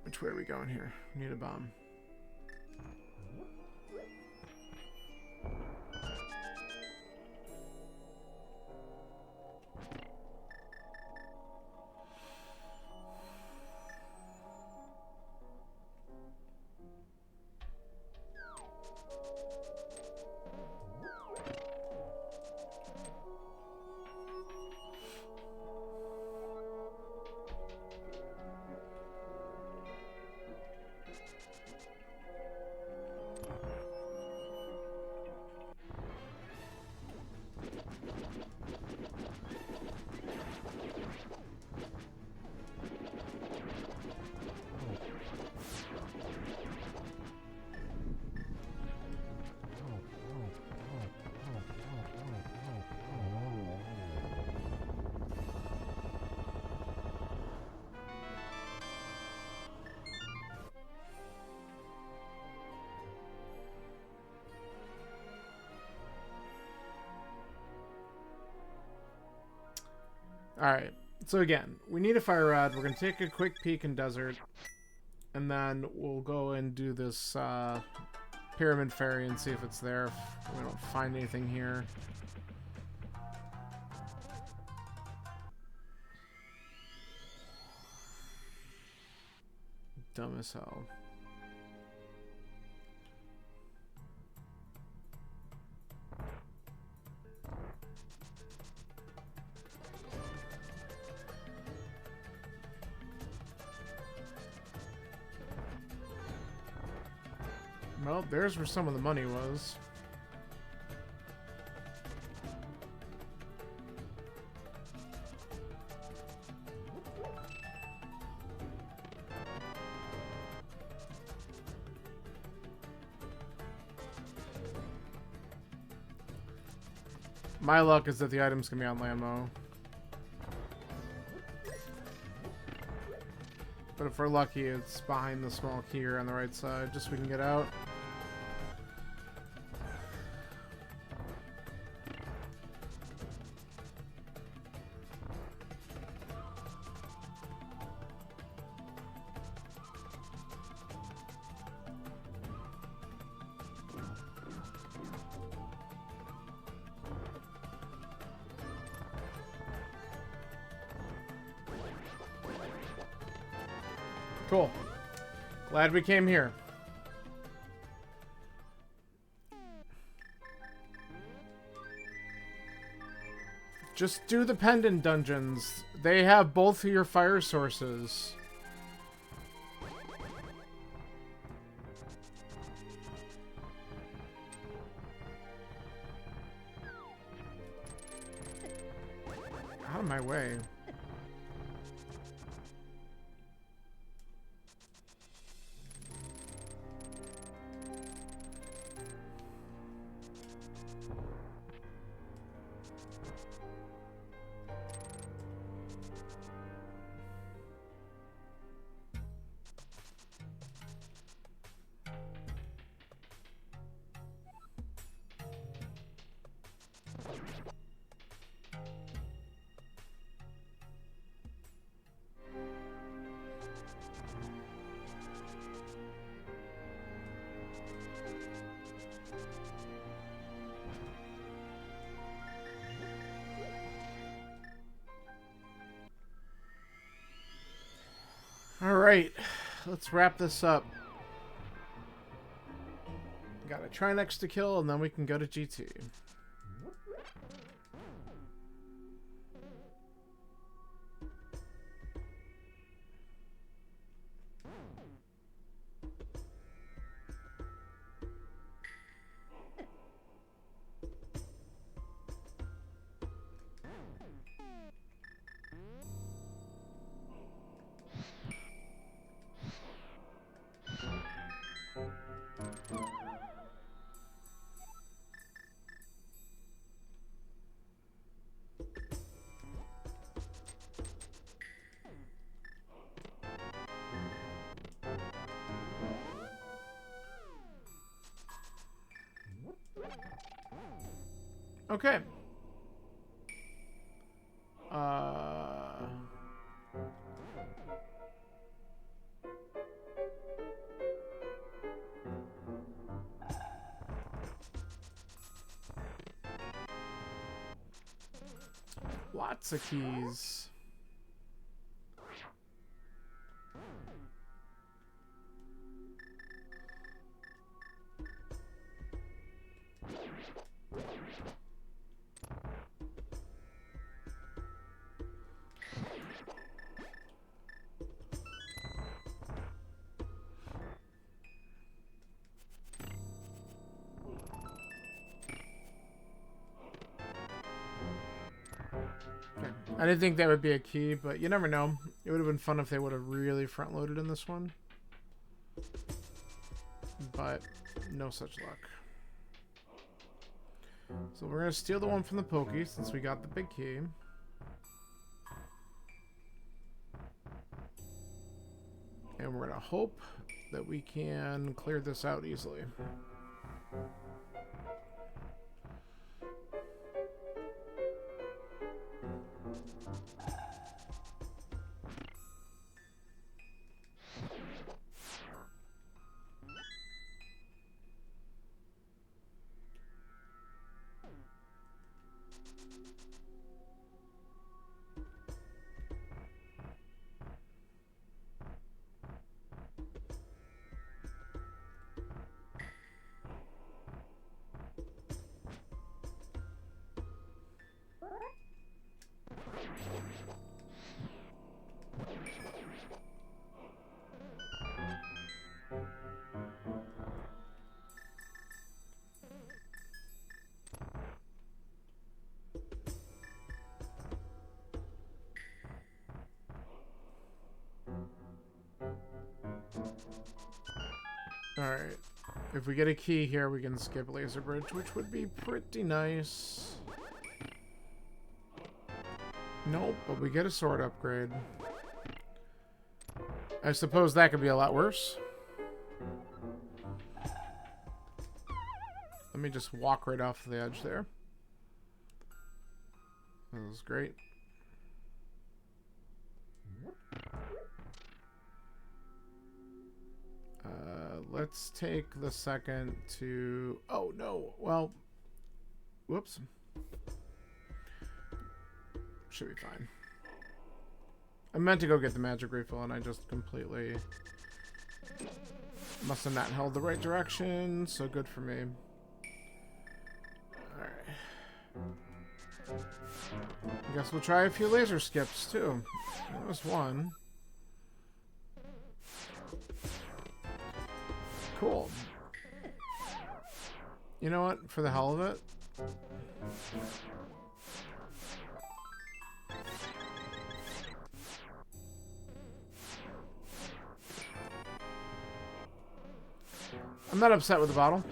Which way are we going here? We need a bomb. Alright, so again, we need a Fire Rod. We're going to take a quick peek in Desert. And then we'll go and do this Pyramid Fairy and see if it's there. If we don't find anything here. Dumb as hell. Well, there's where some of the money was. My luck is that the item's gonna be on Lambo. But if we're lucky, it's behind the small key here on the right side, just so we can get out. Cool. Glad we came here. Just do the pendant dungeons. They have both of your fire sources. Out of my way. Alright, let's wrap this up. Got a Trinex to kill, and then we can go to GT. Okay. Lots of keys. I didn't think that would be a key, but you never know. It would have been fun if they would have really front-loaded in this one. But no such luck. So we're going to steal the one from the Pokey since we got the big key. And we're going to hope that we can clear this out easily. Alright. If we get a key here, we can skip Laser Bridge, which would be pretty nice. Nope, but we get a sword upgrade. I suppose that could be a lot worse. Let me just walk right off the edge there. That was great. Let's take the second to... Oh, no. Well, whoops. Should be fine. I meant to go get the magic refill and I just completely must have not held the right direction, so good for me. Alright. I guess we'll try a few laser skips too. That was one. Cool. You know what? For the hell of it. I'm not upset with the bottle.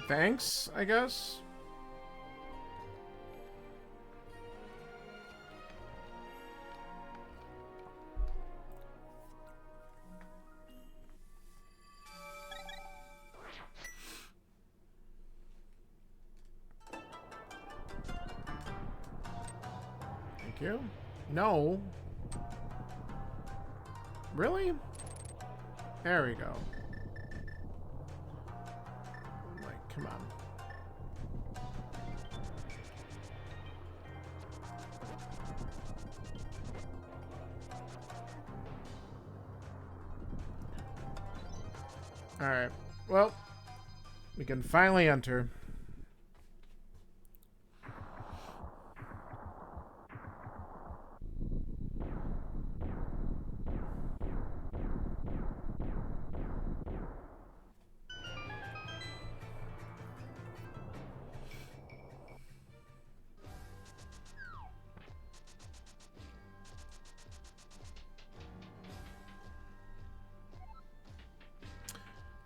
Thanks, I guess. Thank you. No. Really? There we go. Come on. Alright. Well, we can finally enter.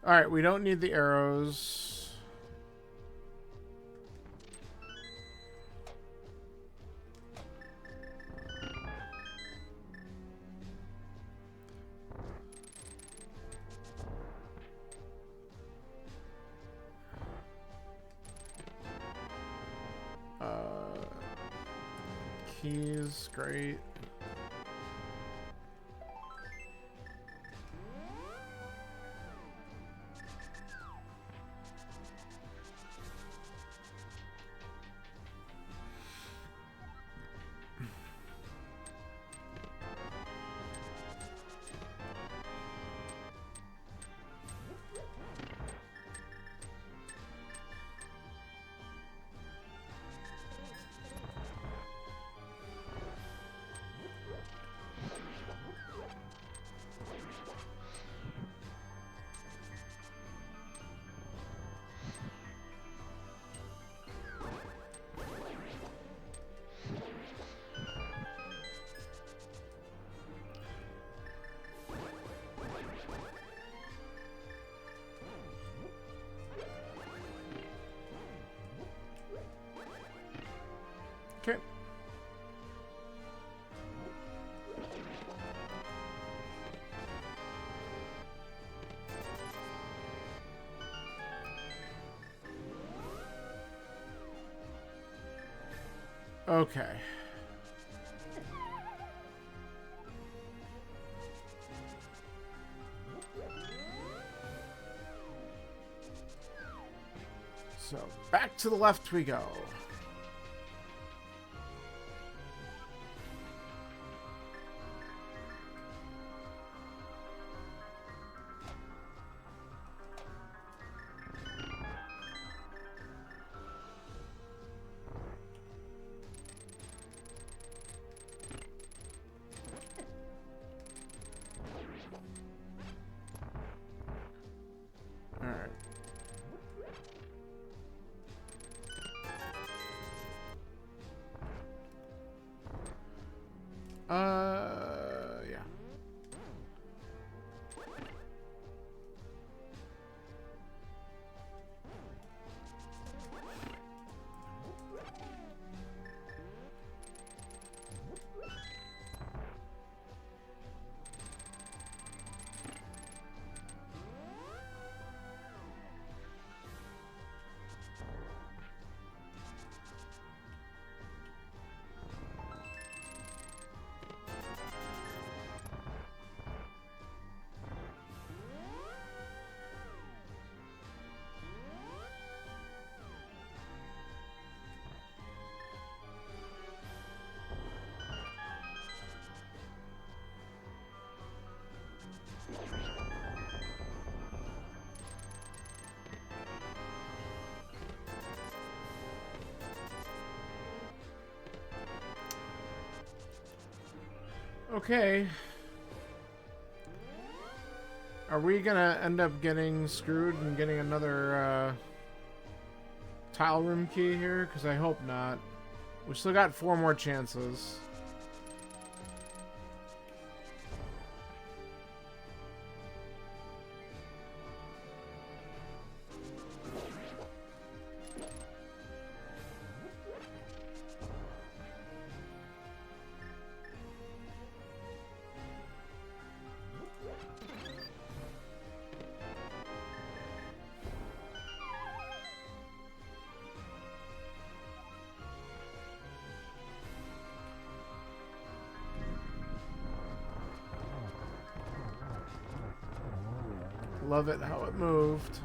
Alright, we don't need the arrows. Keys, great. Okay. Okay. So, back to the left we go. Yeah. Okay. Are we gonna end up getting screwed and getting another tile room key here? Because I hope not. We still got 4 more chances. Love it how it moved.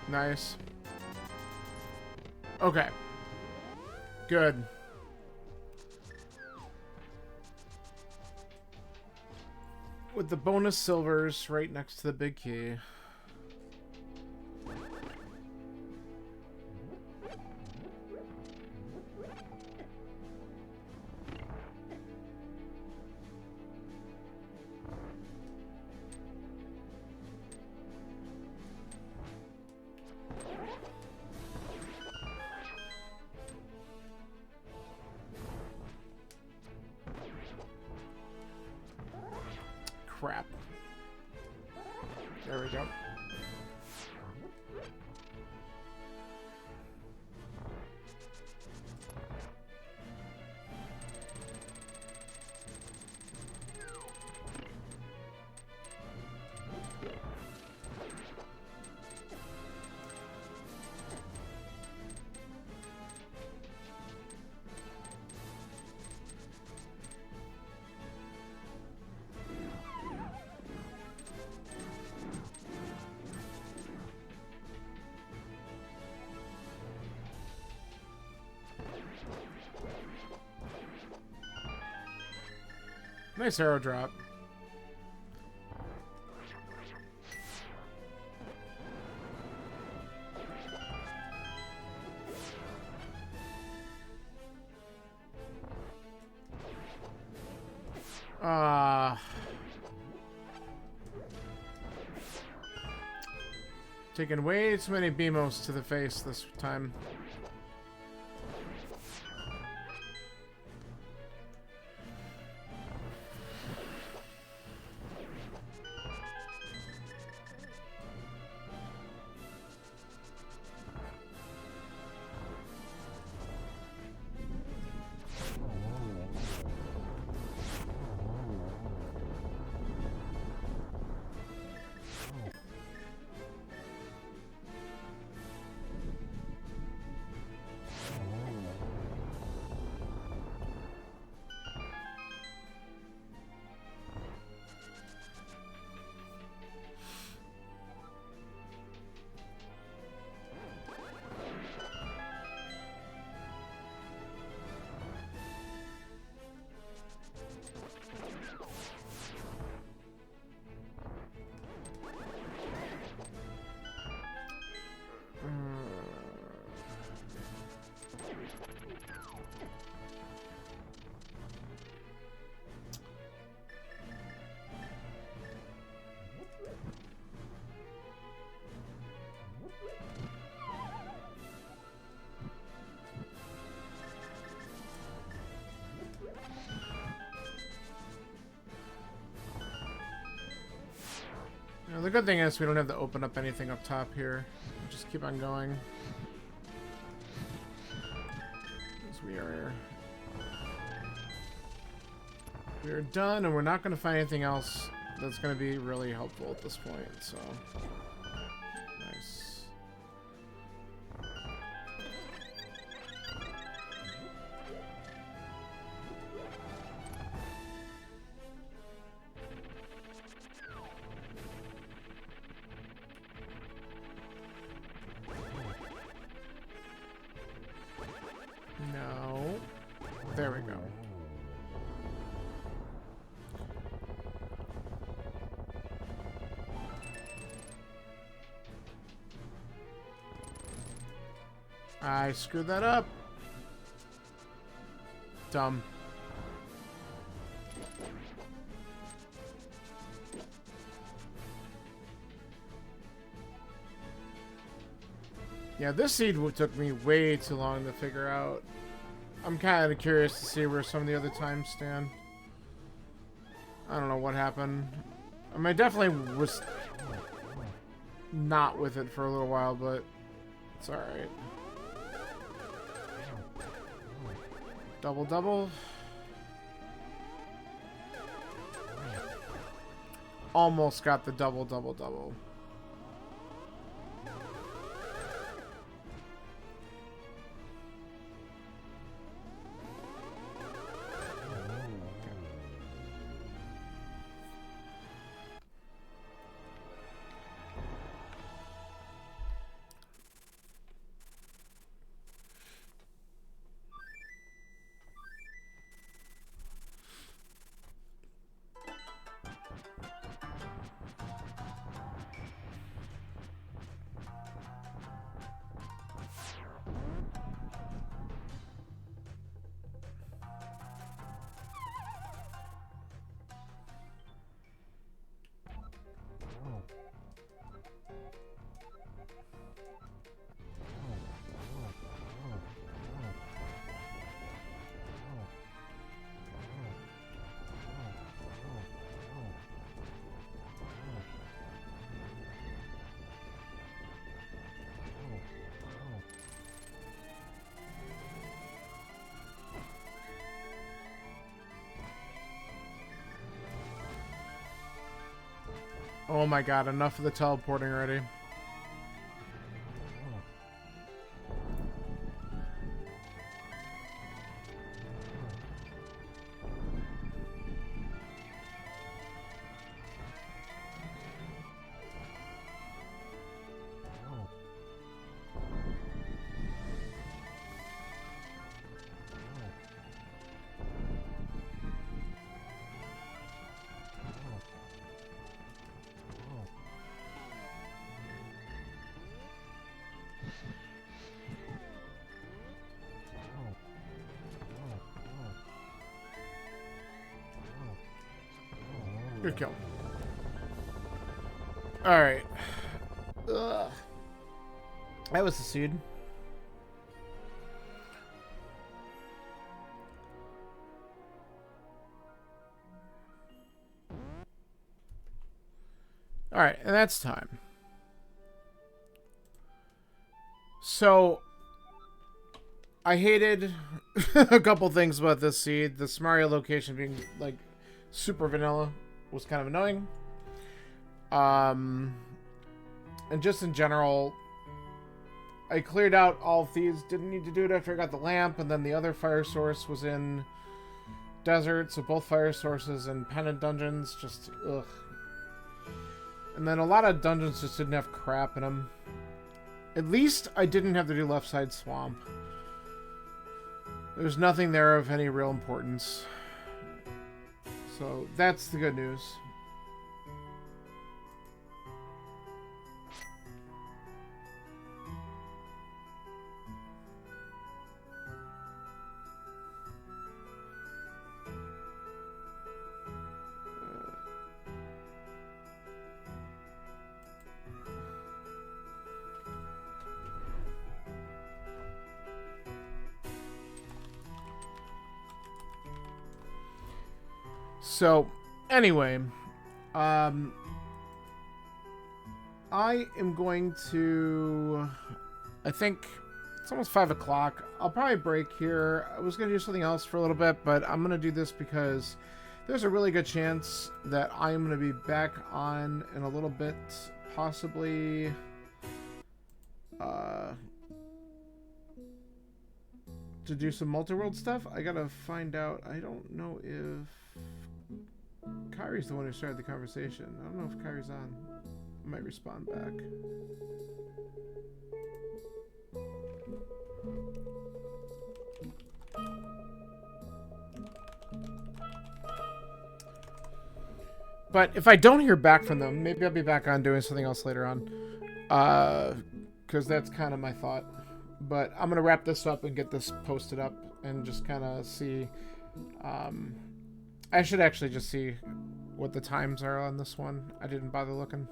Nice. Okay. Good. With the bonus silvers right next to the big key. Crap. There we go. Nice arrow drop. Taking way too many BMOs to the face this time. Now, the good thing is we don't have to open up anything up top here. We'll just keep on going. As we are done, and we're not going to find anything else that's going to be really helpful at this point, so... Nice. No. There we go. I screwed that up. Dumb. Yeah, this seed took me way too long to figure out. I'm kind of curious to see where some of the other times stand. I don't know what happened. I mean, I definitely was not with it for a little while, but it's alright. Double, double. Almost got the double, double, double. Oh my god, enough of the teleporting already. Good kill. Alright. That was the seed. Alright, and that's time. So, I hated a couple things about this seed. The Mario location being, like, super vanilla was kind of annoying. And just in general, I cleared out all thieves. Didn't need to do it after I got the lamp, and then the other fire source was in desert, so both fire sources and pendant dungeons, just ugh. And then a lot of dungeons just didn't have crap in them. At least I didn't have to do left side swamp. There's nothing there of any real importance. So that's the good news. So, anyway, I am going to... I think it's almost 5 o'clock. I'll probably break here. I was going to do something else for a little bit, but I'm going to do this because there's a really good chance that I'm going to be back on in a little bit, possibly... to do some multi-world stuff. I gotta find out. I don't know if Kyrie's the one who started the conversation. I don't know if Kyrie's on. I might respond back. But if I don't hear back from them, maybe I'll be back on doing something else later on. Because that's kind of my thought. But I'm going to wrap this up and get this posted up and just kind of see. I should actually just see what the times are on this one. I didn't bother looking.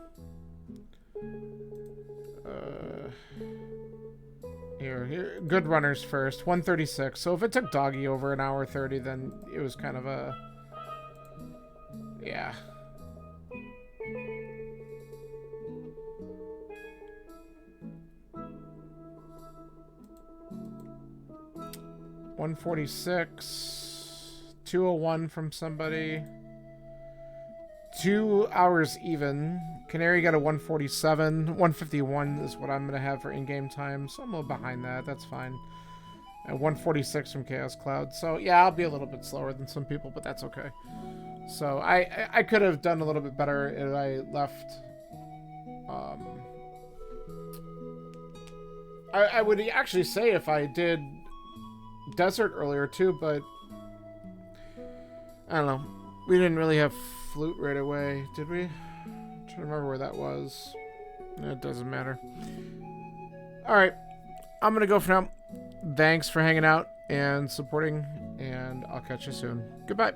Here. Good runners first. 136. So if it took Doggy over an hour 30, then it was kind of a... Yeah. $146, 201 from somebody, 2 hours even. Canary got a 147, 151 is what I'm gonna have for in-game time, so I'm a little behind that. That's fine. And 146 from Chaos Cloud. So yeah, I'll be a little bit slower than some people, but that's okay. So I could have done a little bit better if I left. I would actually say if I did Desert earlier too, but I don't know. We didn't really have Flute right away, did we? I'm trying to remember where that was. It doesn't matter. Alright. I'm gonna go for now. Thanks for hanging out and supporting, and I'll catch you soon. Goodbye.